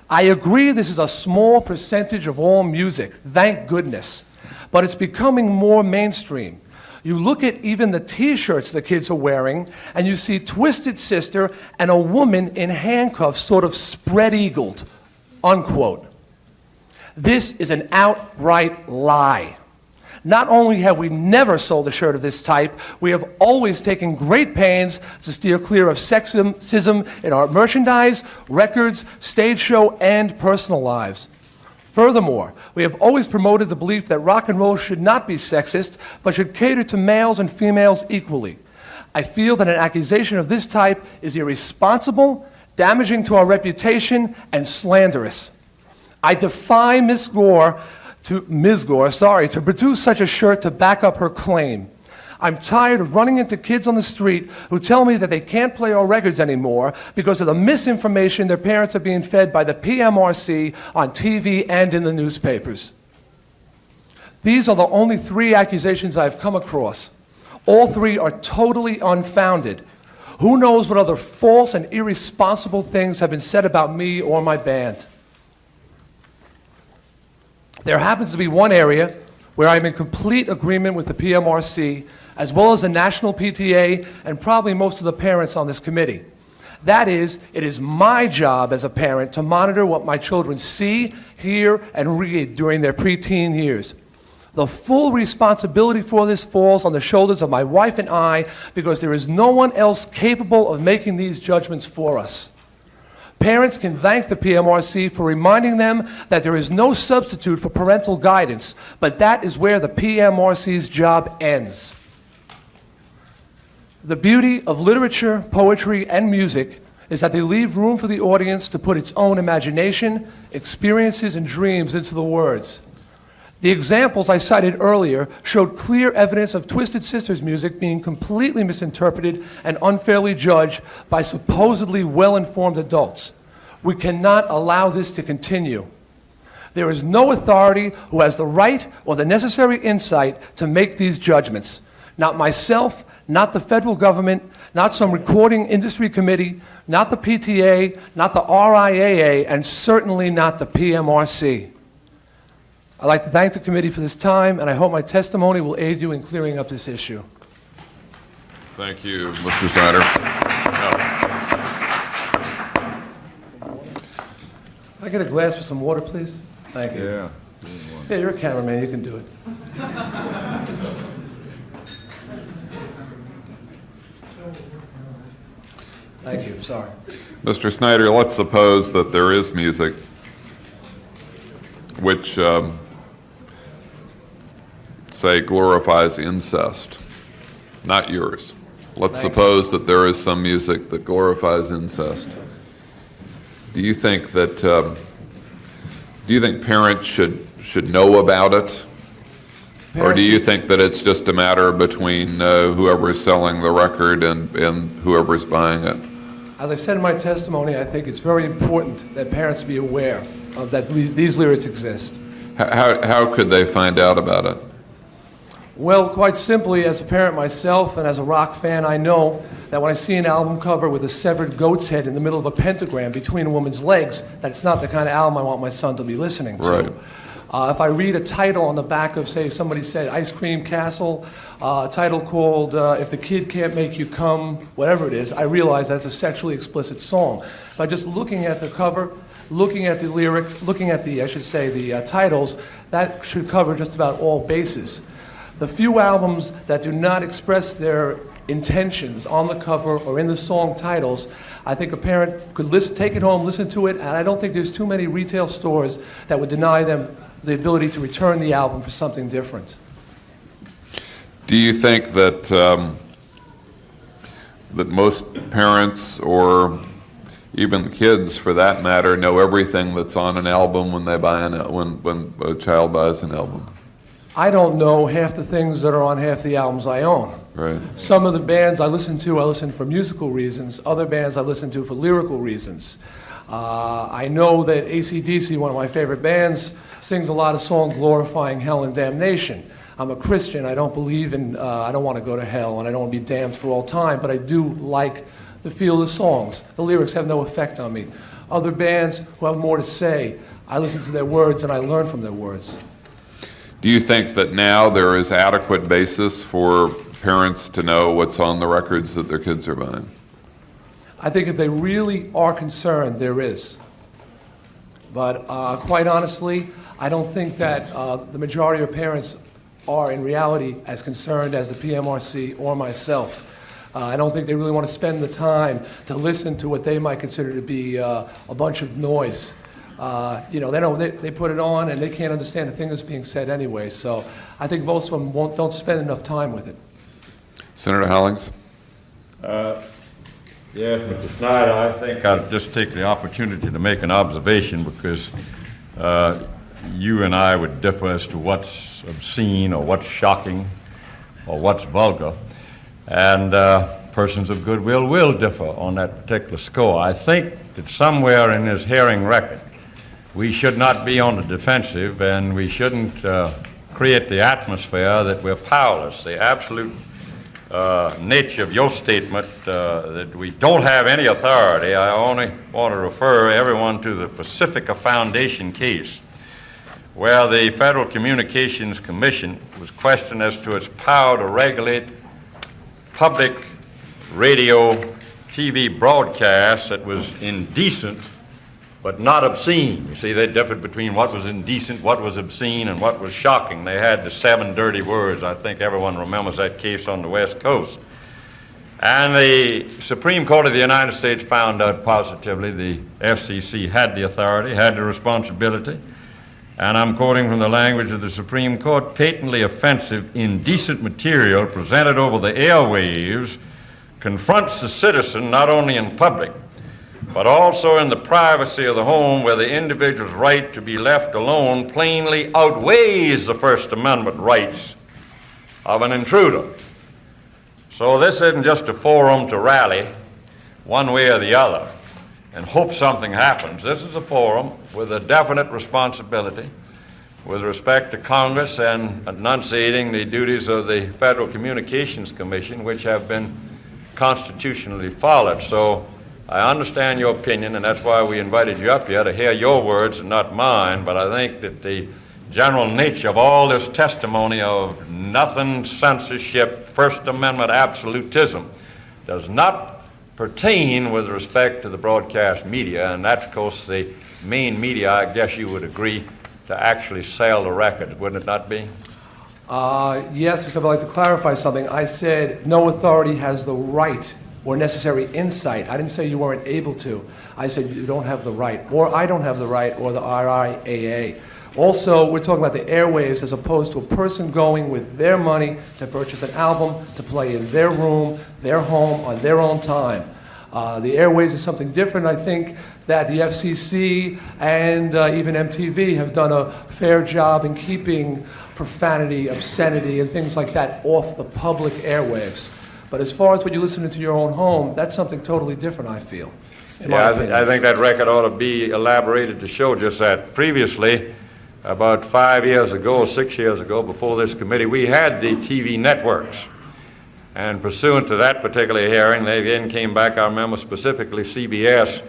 [SPEAKER 14] I agree this is a small percentage of all music, thank goodness, but it's becoming more mainstream. You look at even the t-shirts the kids are wearing, and you see Twisted Sister and a woman in handcuffs sort of spread-eagled, unquote. This is an outright lie. Not only have we never sold a shirt of this type, we have always taken great pains to steer clear of sexism in our merchandise, records, stage show, and personal lives. Furthermore, we have always promoted the belief that rock and roll should not be sexist, but should cater to males and females equally. I feel that an accusation of this type is irresponsible, damaging to our reputation, and slanderous. I defy Ms. Gore to produce such a shirt to back up her claim. I'm tired of running into kids on the street who tell me that they can't play our records anymore because of the misinformation their parents are being fed by the PMRC on TV and in the newspapers. These are the only 3 accusations I've come across. All 3 are totally unfounded. Who knows what other false and irresponsible things have been said about me or my band? There happens to be one area where I'm in complete agreement with the PMRC, as well as the National PTA and probably most of the parents on this committee. That is, it is my job as a parent to monitor what my children see, hear, and read during their preteen years. The full responsibility for this falls on the shoulders of my wife and I because there is no one else capable of making these judgments for us. Parents can thank the PMRC for reminding them that there is no substitute for parental guidance, but that is where the PMRC's job ends. The beauty of literature, poetry, and music is that they leave room for the audience to put its own imagination, experiences, and dreams into the words. The examples I cited earlier showed clear evidence of Twisted Sister's music being completely misinterpreted and unfairly judged by supposedly well-informed adults. We cannot allow this to continue. There is no authority who has the right or the necessary insight to make these judgments. Not myself, not the federal government, not some recording industry committee, not the PTA, not the RIAA, and certainly not the PMRC. I'd like to thank the committee for this time, and I hope my testimony will aid you in clearing up this issue.
[SPEAKER 2] Thank you, Mr. Snider.
[SPEAKER 14] Can I get a glass for some water, please? Thank you.
[SPEAKER 12] Yeah.
[SPEAKER 14] Yeah, you're a cameraman, you can do it. Thank you, sorry.
[SPEAKER 2] Mr. Snider, let's suppose that there is music which, say, glorifies incest, not yours. Let's suppose that there is some music that glorifies incest. Do you think that, parents should know about it? Or do you think that it's just a matter between whoever is selling the record and whoever is buying it?
[SPEAKER 14] As I said in my testimony, I think it's very important that parents be aware of that these lyrics exist.
[SPEAKER 2] How could they find out about it?
[SPEAKER 14] Well, quite simply, as a parent myself and as a rock fan, I know that when I see an album cover with a severed goat's head in the middle of a pentagram between a woman's legs, that it's not the kind of album I want my son to be listening to.
[SPEAKER 2] Right.
[SPEAKER 14] If I read a title on the back of, say, somebody said Ice Cream Castle, a title called If the Kid Can't Make You Come, whatever it is, I realize that's a sexually explicit song. By just looking at the cover, looking at the lyrics, looking at the, I should say, the titles, that should cover just about all bases. The few albums that do not express their intentions on the cover or in the song titles, I think a parent could take it home, listen to it, and I don't think there's too many retail stores that would deny them the ability to return the album for something different.
[SPEAKER 2] Do you think that that most parents, or even kids for that matter, know everything that's on an album when they buy when a child buys an album?
[SPEAKER 14] I don't know half the things that are on half the albums I own.
[SPEAKER 2] Right.
[SPEAKER 14] Some of the bands I listen for musical reasons. Other bands I listen to for lyrical reasons. I know that AC/DC, one of my favorite bands, sings a lot of songs glorifying hell and damnation. I'm a Christian. I don't believe in, I don't want to go to hell, and I don't want to be damned for all time, but I do like the feel of the songs. The lyrics have no effect on me. Other bands who have more to say, I listen to their words and I learn from their words.
[SPEAKER 2] Do you think that now there is adequate basis for parents to know what's on the records that their kids are buying?
[SPEAKER 14] I think if they really are concerned, there is. But quite honestly, I don't think that the majority of parents are in reality as concerned as the PMRC or myself. I don't think they really want to spend the time to listen to what they might consider to be a bunch of noise. You know, they put it on and they can't understand a thing that's being said anyway. So I think most of them don't spend enough time with it.
[SPEAKER 2] Senator Hollings?
[SPEAKER 12] Yes, Mr. Snider, I think I'll just take the opportunity to make an observation because you and I would differ as to what's obscene or what's shocking or what's vulgar. And persons of goodwill will differ on that particular score. I think that somewhere in this hearing record, we should not be on the defensive and we shouldn't create the atmosphere that we're powerless. The absolute nature of your statement that we don't have any authority, I only want to refer everyone to the Pacifica Foundation case, where the Federal Communications Commission was questioned as to its power to regulate public radio, TV broadcasts that was indecent but not obscene. You see, they differed between what was indecent, what was obscene, and what was shocking. They had the 7 dirty words. I think everyone remembers that case on the West Coast. And the Supreme Court of the United States found out positively the FCC had the authority, had the responsibility, and I'm quoting from the language of the Supreme Court, patently offensive, indecent material presented over the airwaves confronts the citizen not only in public, but also in the privacy of the home where the individual's right to be left alone plainly outweighs the First Amendment rights of an intruder. So this isn't just a forum to rally one way or the other and hope something happens. This is a forum with a definite responsibility with respect to Congress and enunciating the duties of the Federal Communications Commission, which have been constitutionally followed. So I understand your opinion, and that's why we invited you up here to hear your words and not mine, but I think that the general nature of all this testimony of nothing censorship, First Amendment absolutism does not pertain with respect to the broadcast media, and that's, of course, the main media, I guess you would agree, to actually sell the record, wouldn't it not be?
[SPEAKER 14] Yes, except I'd like to clarify something. I said no authority has the right or necessary insight. I didn't say you weren't able to. I said you don't have the right, or I don't have the right, or the RIAA. Also, we're talking about the airwaves as opposed to a person going with their money to purchase an album, to play in their room, their home, on their own time. The airwaves is something different. I think that the FCC and even MTV have done a fair job in keeping profanity, obscenity, and things like that off the public airwaves. But as far as what you listen to your own home, that's something totally different, I feel.
[SPEAKER 12] Yeah, I think that record ought to be elaborated to show just that. Previously, about 5 years ago, 6 years ago, before this committee, we had the TV networks. And pursuant to that particular hearing, they again came back, I remember specifically CBS,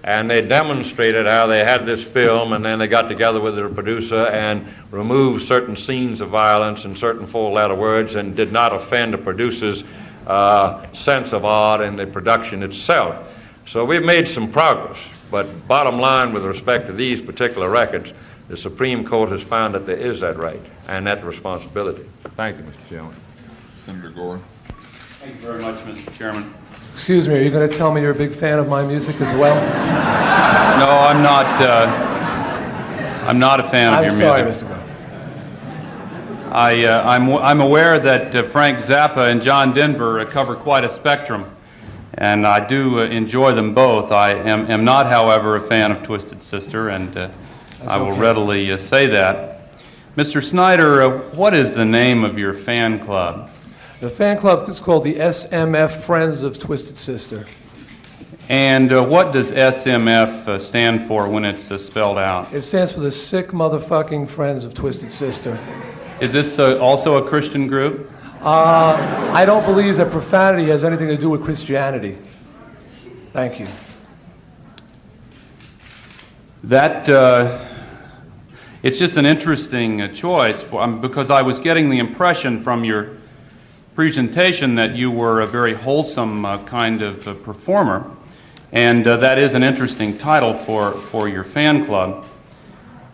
[SPEAKER 12] and they demonstrated how they had this film, and then they got together with the producer and removed certain scenes of violence and certain four-letter words and did not offend the producer's sense of art and the production itself. So we've made some progress, but bottom line with respect to these particular records, the Supreme Court has found that there is that right and that responsibility. Thank you, Mr. Chairman.
[SPEAKER 2] Senator Gore.
[SPEAKER 3] Thank you very much, Mr. Chairman.
[SPEAKER 14] Excuse me, are you going to tell me you're a big fan of my music as well?
[SPEAKER 3] No, I'm not a fan of your music.
[SPEAKER 14] I'm sorry, Mr. Gore.
[SPEAKER 3] I'm aware that Frank Zappa and John Denver cover quite a spectrum, and I do enjoy them both. I am not, however, a fan of Twisted Sister, and I will readily say that. Mr. Snider, what is the name of your fan club?
[SPEAKER 14] The fan club is called the SMF Friends of Twisted Sister.
[SPEAKER 3] And what does SMF stand for when it's spelled out?
[SPEAKER 14] It stands for the Sick Motherfucking Friends of Twisted Sister.
[SPEAKER 3] Is this also a Christian group?
[SPEAKER 14] I don't believe that profanity has anything to do with Christianity. Thank you.
[SPEAKER 3] It's just an interesting choice because I was getting the impression from your presentation that you were a very wholesome kind of performer, and that is an interesting title for your fan club.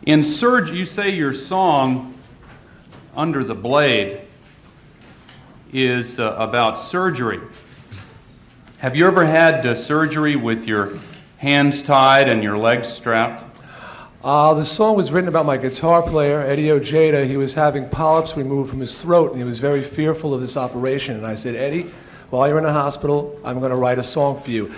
[SPEAKER 3] In Surge, you say your song, Under the Blade, is about surgery. Have you ever had surgery with your hands tied and your legs strapped?
[SPEAKER 14] The song was written about my guitar player, Eddie Ojeda. He was having polyps removed from his throat, and he was very fearful of this operation. And I said, Eddie, while you're in the hospital, I'm going to write a song for you.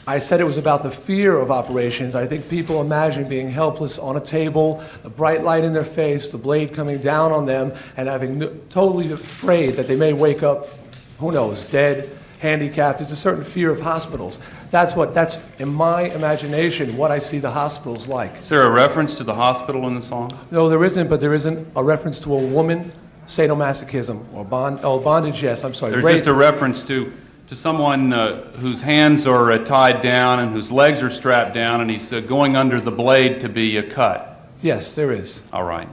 [SPEAKER 14] I said it was about the fear of operations. I think people imagine being helpless on a table, the bright light in their face, the blade coming down on them, and having totally afraid that they may wake up, who knows, dead, handicapped. There's a certain fear of hospitals. That's in my imagination what I see the hospitals like.
[SPEAKER 3] Is there a reference to the hospital in the song?
[SPEAKER 14] No, there isn't, but there isn't a reference to a woman, sadomasochism, or bondage, yes, I'm sorry.
[SPEAKER 3] There's
[SPEAKER 14] rape.
[SPEAKER 3] just a reference to someone whose hands are tied down and whose legs are strapped down, and he's going under the blade to be cut.
[SPEAKER 14] Yes, there is.
[SPEAKER 3] All right.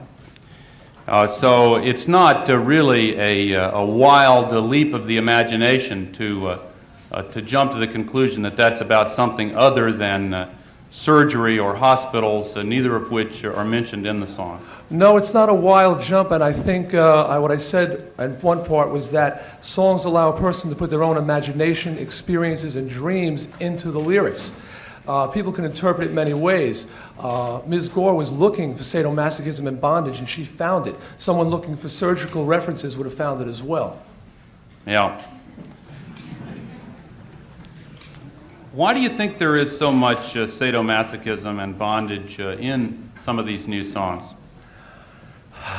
[SPEAKER 3] So it's not really a wild leap of the imagination to jump to the conclusion that that's about something other than surgery or hospitals, neither of which are mentioned in the song.
[SPEAKER 14] No, it's not a wild jump, and I think what I said in one part was that songs allow a person to put their own imagination, experiences, and dreams into the lyrics. People can interpret it many ways. Ms. Gore was looking for sadomasochism and bondage, and she found it. Someone looking for surgical references would have found it as well.
[SPEAKER 3] Yeah. Why do you think there is so much sadomasochism and bondage in some of these new songs?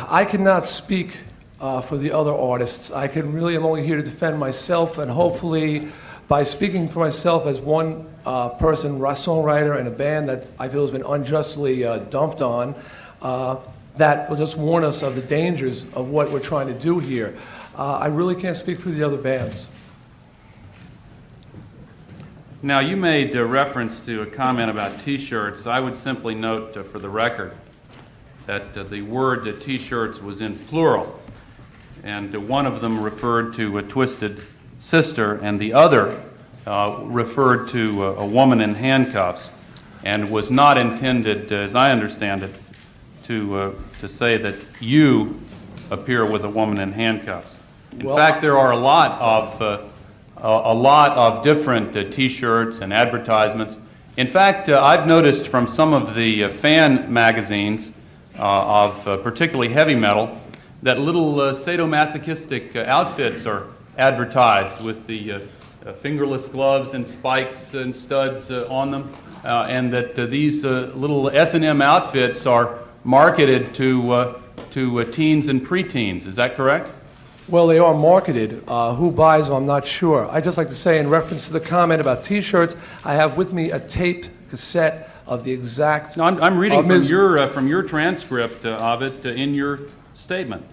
[SPEAKER 14] I cannot speak for the other artists. I'm only here to defend myself, and hopefully by speaking for myself as one person, songwriter, and a band that I feel has been unjustly dumped on, that will just warn us of the dangers of what we're trying to do here. I really can't speak for the other bands.
[SPEAKER 3] Now, you made reference to a comment about T-shirts. I would simply note for the record that the word T-shirts was in plural, and one of them referred to a Twisted Sister, and the other referred to a woman in handcuffs, and was not intended, as I understand it, to say that you appear with a woman in handcuffs. In fact, there are a lot of different T-shirts and advertisements. In fact, I've noticed from some of the fan magazines of particularly heavy metal that little sadomasochistic outfits are advertised with the fingerless gloves and spikes and studs on them, and that these little S&M outfits are marketed to teens and preteens. Is that correct?
[SPEAKER 14] Well, they are marketed. Who buys them, I'm not sure. I'd just like to say, in reference to the comment about T-shirts, I have with me a taped cassette of the exact...
[SPEAKER 3] No, I'm reading from your transcript of it in your statement.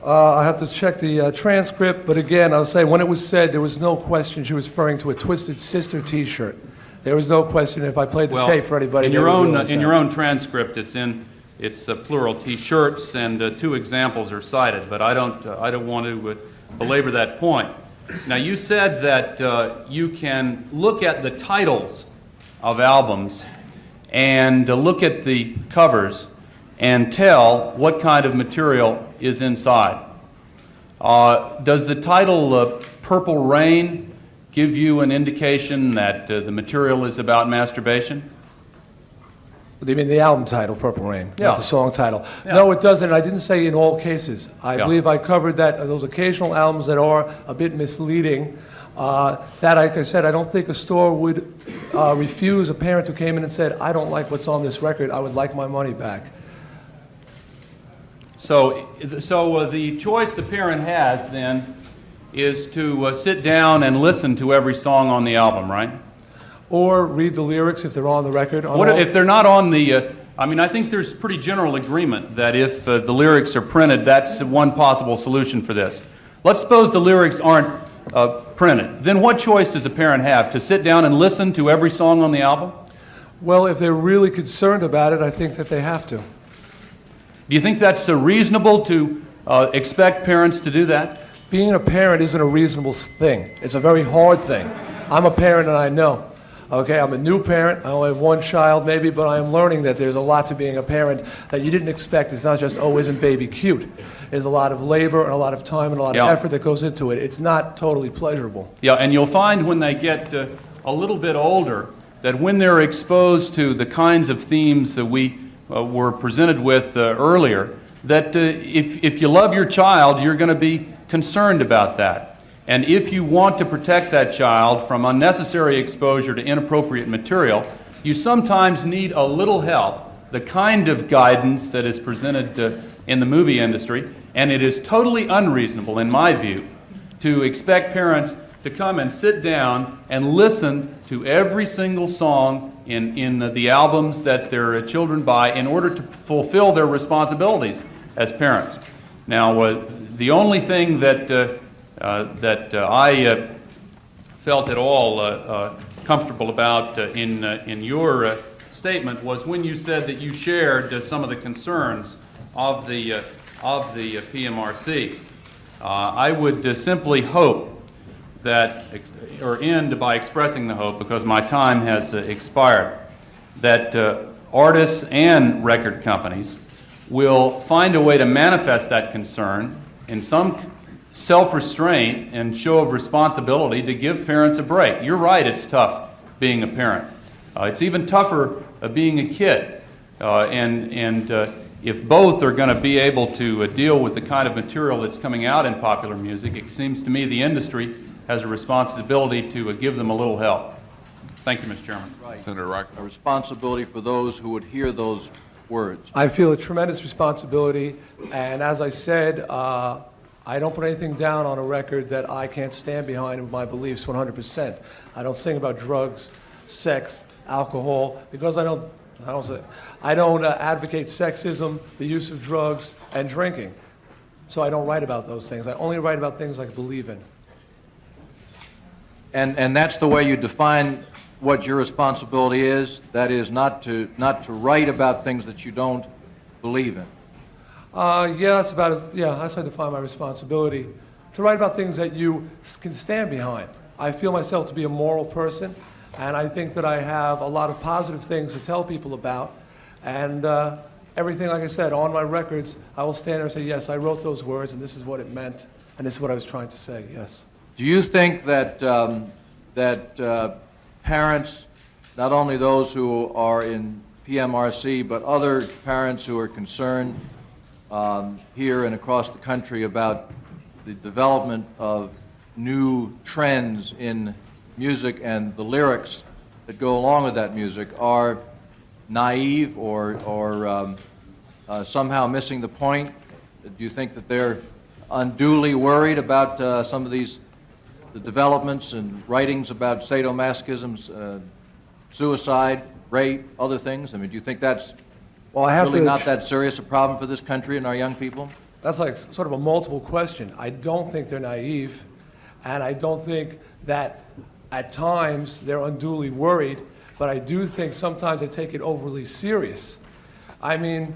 [SPEAKER 14] I have to check the transcript, but again, I'll say, when it was said, there was no question she was referring to a Twisted Sister T-shirt. There was no question if I played the tape for anybody.
[SPEAKER 3] In your own transcript, it's plural T-shirts, and 2 examples are cited, but I don't want to belabor that point. Now, you said that you can look at the titles of albums and look at the covers and tell what kind of material is inside. Does the title Purple Rain give you an indication that the material is about masturbation?
[SPEAKER 14] Do you mean the album title, Purple Rain,
[SPEAKER 3] Yeah.
[SPEAKER 14] not the song title?
[SPEAKER 3] Yeah.
[SPEAKER 14] No, it doesn't. I didn't say in all cases. I
[SPEAKER 3] Yeah.
[SPEAKER 14] believe I covered that, those occasional albums that are a bit misleading. That, like I said, I don't think a store would refuse a parent who came in and said, I don't like what's on this record, I would like my money back.
[SPEAKER 3] So the choice the parent has then is to sit down and listen to every song on the album, right?
[SPEAKER 14] Or read the lyrics if they're on the record.
[SPEAKER 3] What if they're not on the, I think there's pretty general agreement that if the lyrics are printed, that's one possible solution for this. Let's suppose the lyrics aren't printed. Then what choice does a parent have? To sit down and listen to every song on the album?
[SPEAKER 14] Well, if they're really concerned about it, I think that they have to.
[SPEAKER 3] Do you think that's reasonable to expect parents to do that?
[SPEAKER 14] Being a parent isn't a reasonable thing. It's a very hard thing. I'm a parent and I know. Okay, I'm a new parent. I only have 1 child maybe, but I am learning that there's a lot to being a parent that you didn't expect. It's not just, oh, isn't baby cute? There's a lot of labor and a lot of time and a lot of effort that goes into it. It's not totally pleasurable.
[SPEAKER 3] Yeah, and you'll find when they get a little bit older that when they're exposed to the kinds of themes that we were presented with earlier, that if you love your child, you're going to be concerned about that. And if you want to protect that child from unnecessary exposure to inappropriate material, you sometimes need a little help, the kind of guidance that is presented in the movie industry, and it is totally unreasonable, in my view, to expect parents to come and sit down and listen to every single song in the albums that their children buy in order to fulfill their responsibilities as parents. Now, the only thing that I felt at all comfortable about in your statement was when you said that you shared some of the concerns of the PMRC. I would simply hope that, or end by expressing the hope, because my time has expired, that artists and record companies will find a way to manifest that concern in some self-restraint and show of responsibility to give parents a break. You're right, it's tough being a parent. It's even tougher being a kid. If both are going to be able to deal with the kind of material that's coming out in popular music, it seems to me the industry has a responsibility to give them a little help. Thank you, Mr. Chairman.
[SPEAKER 8] Right.
[SPEAKER 2] Senator Rock.
[SPEAKER 8] A responsibility for those who would hear those words.
[SPEAKER 14] I feel a tremendous responsibility, and as I said, I don't put anything down on a record that I can't stand behind in my beliefs 100%. I don't sing about drugs, sex, alcohol, because I don't advocate sexism, the use of drugs, and drinking. So I don't write about those things. I only write about things I believe in.
[SPEAKER 8] And that's the way you define what your responsibility is? That is not to write about things that you don't believe in?
[SPEAKER 14] Yeah, that's how I define my responsibility. To write about things that you can stand behind. I feel myself to be a moral person, and I think that I have a lot of positive things to tell people about. And everything, like I said, on my records, I will stand there and say, yes, I wrote those words, and this is what it meant, and this is what I was trying to say, yes.
[SPEAKER 8] Do you think that parents, not only those who are in PMRC, but other parents who are concerned here and across the country about the development of new trends in music and the lyrics that go along with that music are naive or somehow missing the point? Do you think that they're unduly worried about some of the developments and writings about sadomasochism, suicide, rape, other things? I mean, do you think that's really not that serious a problem for this country and our young people?
[SPEAKER 14] That's like sort of a multiple question. I don't think they're naive, and I don't think that at times they're unduly worried, but I do think sometimes they take it overly serious. I mean,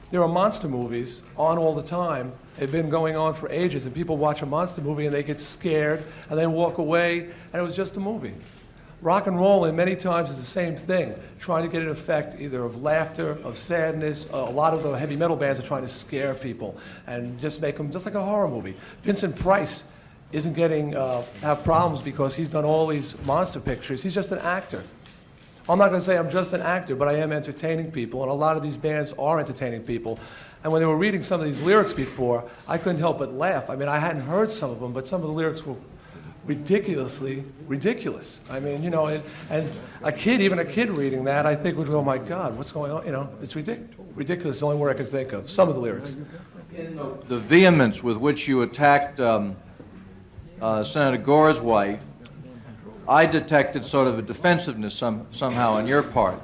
[SPEAKER 14] there are monster movies on all the time. They've been going on for ages, and people watch a monster movie and they get scared and they walk away, and it was just a movie. Rock and roll, many times, is the same thing, trying to get an effect either of laughter, of sadness. A lot of the heavy metal bands are trying to scare people and just make them just like a horror movie. Vincent Price isn't getting have problems because he's done all these monster pictures. He's just an actor. I'm not going to say I'm just an actor, but I am entertaining people, and a lot of these bands are entertaining people. And when they were reading some of these lyrics before, I couldn't help but laugh. I mean, I hadn't heard some of them, but some of the lyrics were ridiculously ridiculous. I mean, you know, and even a kid reading that, I think would go, oh my God, what's going on? You know, it's ridiculous. It's the only word I can think of. Some of the lyrics.
[SPEAKER 8] The vehemence with which you attacked Senator Gore's wife, I detected sort of a defensiveness somehow on your part,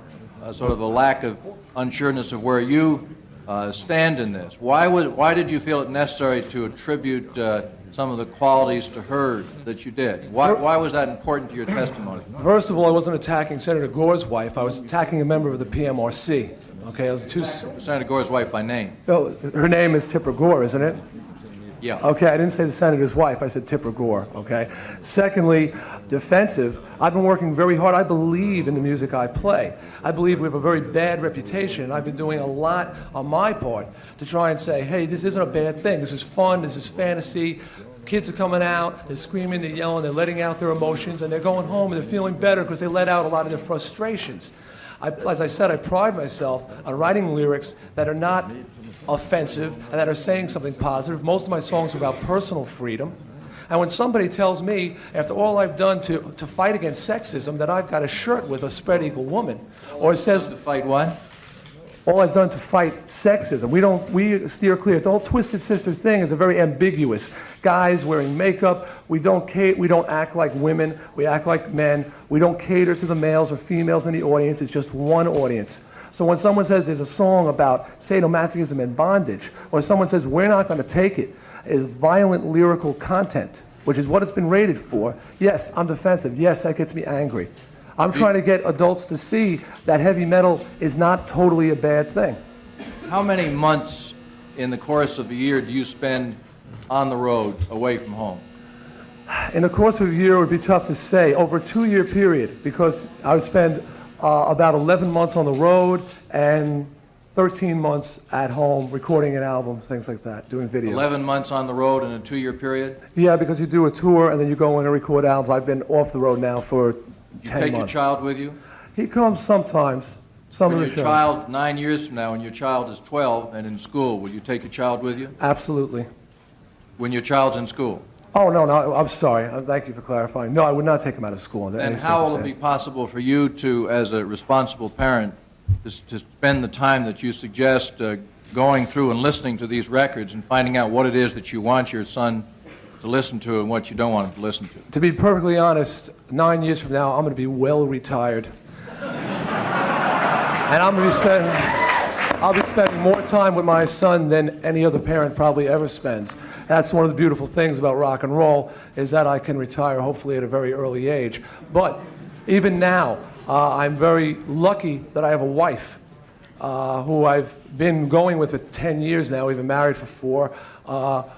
[SPEAKER 8] sort of a lack of unsureness of where you stand in this. Why did you feel it necessary to attribute some of the qualities to her that you did? Why was that important to your testimony?
[SPEAKER 14] First of all, I wasn't attacking Senator Gore's wife. I was attacking a member of the PMRC. Okay, I was
[SPEAKER 8] Senator Gore's wife by name.
[SPEAKER 14] Oh, her name is Tipper Gore, isn't it?
[SPEAKER 8] Yeah.
[SPEAKER 14] Okay, I didn't say the senator's wife. I said Tipper Gore, okay? Secondly, defensive. I've been working very hard. I believe in the music I play. I believe we have a very bad reputation. I've been doing a lot on my part to try and say, hey, this isn't a bad thing. This is fun. This is fantasy. Kids are coming out. They're screaming. They're yelling. They're letting out their emotions. And they're going home and they're feeling better because they let out a lot of their frustrations. As I said, I pride myself on writing lyrics that are not offensive and that are saying something positive. Most of my songs are about personal freedom. And when somebody tells me, after all I've done to fight against sexism, that I've got a shirt with a spread eagle woman, or it says...
[SPEAKER 8] To fight what?
[SPEAKER 14] All I've done to fight sexism. We steer clear. The whole Twisted Sister thing is a very ambiguous. Guys wearing makeup, we don't act like women, we act like men. We don't cater to the males or females in the audience. It's just one audience. So when someone says there's a song about sadomasochism and bondage, or someone says we're not going to take it, is violent lyrical content, which is what it's been rated for, yes, I'm defensive. Yes, that gets me angry. I'm trying to get adults to see that heavy metal is not totally a bad thing.
[SPEAKER 8] How many months in the course of a year do you spend on the road, away from home?
[SPEAKER 14] In the course of a year, it would be tough to say. Over a 2-year period, because I would spend about 11 months on the road and 13 months at home recording an album, things like that, doing videos.
[SPEAKER 8] 11 months on the road in a 2-year period?
[SPEAKER 14] Yeah, because you do a tour and then you go in and record albums. I've been off the road now for 10 months.
[SPEAKER 8] You take your child with you?
[SPEAKER 14] He comes sometimes, some of the shows.
[SPEAKER 8] When your child, 9 years from now, when your child is 12 and in school, will you take your child with you?
[SPEAKER 14] Absolutely.
[SPEAKER 8] When your child's in school?
[SPEAKER 14] Oh, no, I'm sorry. Thank you for clarifying. No, I would not take him out of school.
[SPEAKER 8] And how will it be possible for you to, as a responsible parent, to spend the time that you suggest going through and listening to these records and finding out what it is that you want your son to listen to and what you don't want him to listen to?
[SPEAKER 14] To be perfectly honest, 9 years from now, I'm going to be well retired. And I'll be spending more time with my son than any other parent probably ever spends. That's one of the beautiful things about rock and roll, is that I can retire hopefully at a very early age. But even now, I'm very lucky that I have a wife who I've been going with for 10 years now. We've been married for 4,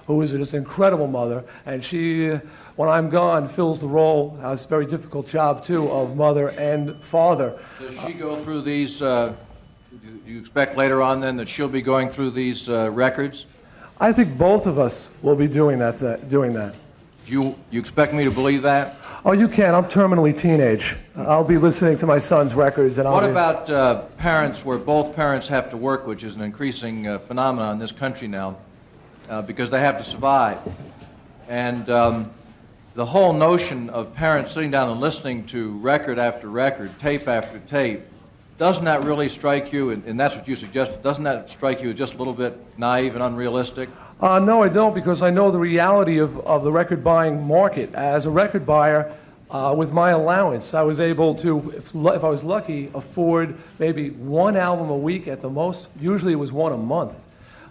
[SPEAKER 14] who is just an incredible mother. And she, when I'm gone, fills the role, has a very difficult job too, of mother and father.
[SPEAKER 8] Does she go through these, do you expect later on then that she'll be going through these records?
[SPEAKER 14] I think both of us will be doing that.
[SPEAKER 8] You expect me to believe that?
[SPEAKER 14] Oh, you can. I'm terminally teenage. I'll be listening to my son's records. And
[SPEAKER 8] what about parents where both parents have to work, which is an increasing phenomenon in this country now, because they have to survive? And the whole notion of parents sitting down and listening to record after record, tape after tape, doesn't that really strike you, and that's what you suggested, doesn't that strike you as just a little bit naive and unrealistic?
[SPEAKER 14] No, I don't, because I know the reality of the record buying market. As a record buyer, with my allowance, I was able to, if I was lucky, afford maybe one album a week at the most. Usually it was one a month.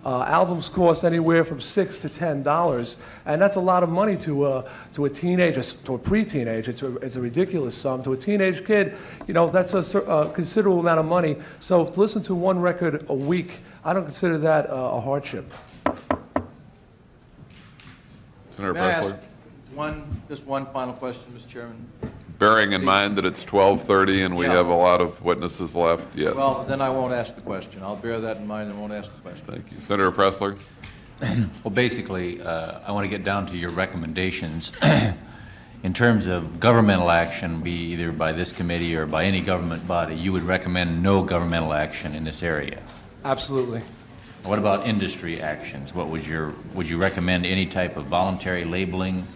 [SPEAKER 14] Albums cost anywhere from $6 to $10, and that's a lot of money to a teenager, to a pre-teenage. It's a ridiculous sum. To a teenage kid, that's a considerable amount of money. So to listen to one record a week, I don't consider that a hardship.
[SPEAKER 2] Senator
[SPEAKER 8] May I ask
[SPEAKER 2] Pressler?
[SPEAKER 8] just one final question, Mr. Chairman?
[SPEAKER 2] Bearing in mind that it's 12:30 and we
[SPEAKER 8] Yeah.
[SPEAKER 2] have a lot of witnesses left, yes.
[SPEAKER 8] Well, then I won't ask the question. I'll bear that in mind and won't ask the question.
[SPEAKER 2] Thank you. Senator Pressler?
[SPEAKER 15] Well, basically, I want to get down to your recommendations. In terms of governmental action, be either by this committee or by any government body, you would recommend no governmental action in this area.
[SPEAKER 14] Absolutely.
[SPEAKER 15] What about industry actions? Would you recommend any type of voluntary labeling?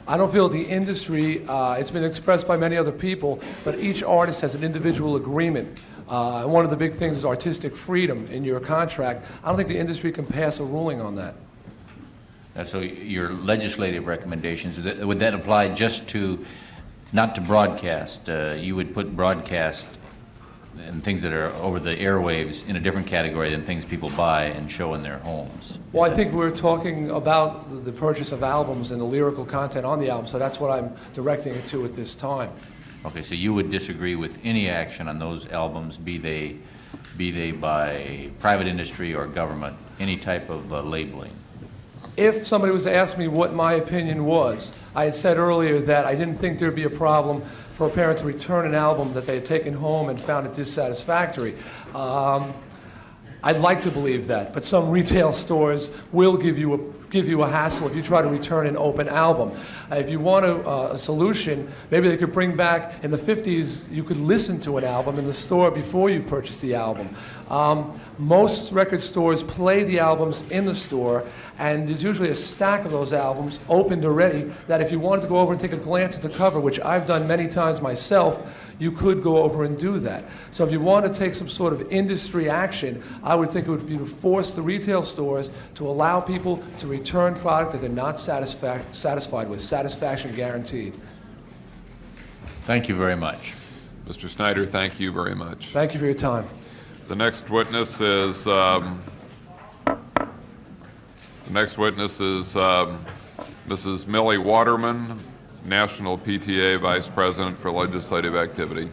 [SPEAKER 14] I don't feel the industry, it's been expressed by many other people, but each artist has an individual agreement. And one of the big things is artistic freedom in your contract. I don't think the industry can pass a ruling on that.
[SPEAKER 15] So your legislative recommendations, would that apply just to, not to broadcast? You would put broadcast and things that are over the airwaves in a different category than things people buy and show in their homes.
[SPEAKER 14] Well, I think we're talking about the purchase of albums and the lyrical content on the album, so that's what I'm directing it to at this time.
[SPEAKER 15] Okay, so you would disagree with any action on those albums, be they by private industry or government, any type of labeling?
[SPEAKER 14] If somebody was to ask me what my opinion was, I had said earlier that I didn't think there'd be a problem for a parent to return an album that they had taken home and found it dissatisfactory. I'd like to believe that, but some retail stores will give you a hassle if you try to return an open album. If you want a solution, maybe they could bring back, in the 50s, you could listen to an album in the store before you purchase the album. Most record stores play the albums in the store, and there's usually a stack of those albums opened already that if you wanted to go over and take a glance at the cover, which I've done many times myself, you could go over and do that. So if you want to take some sort of industry action, I would think it would be to force the retail stores to allow people to return product that they're not satisfied with, satisfaction guaranteed.
[SPEAKER 15] Thank you very much.
[SPEAKER 2] Mr. Snider, thank you very much.
[SPEAKER 14] Thank you for your time.
[SPEAKER 2] The next witness is Mrs. Millie Waterman, National PTA Vice President for Legislative Activity.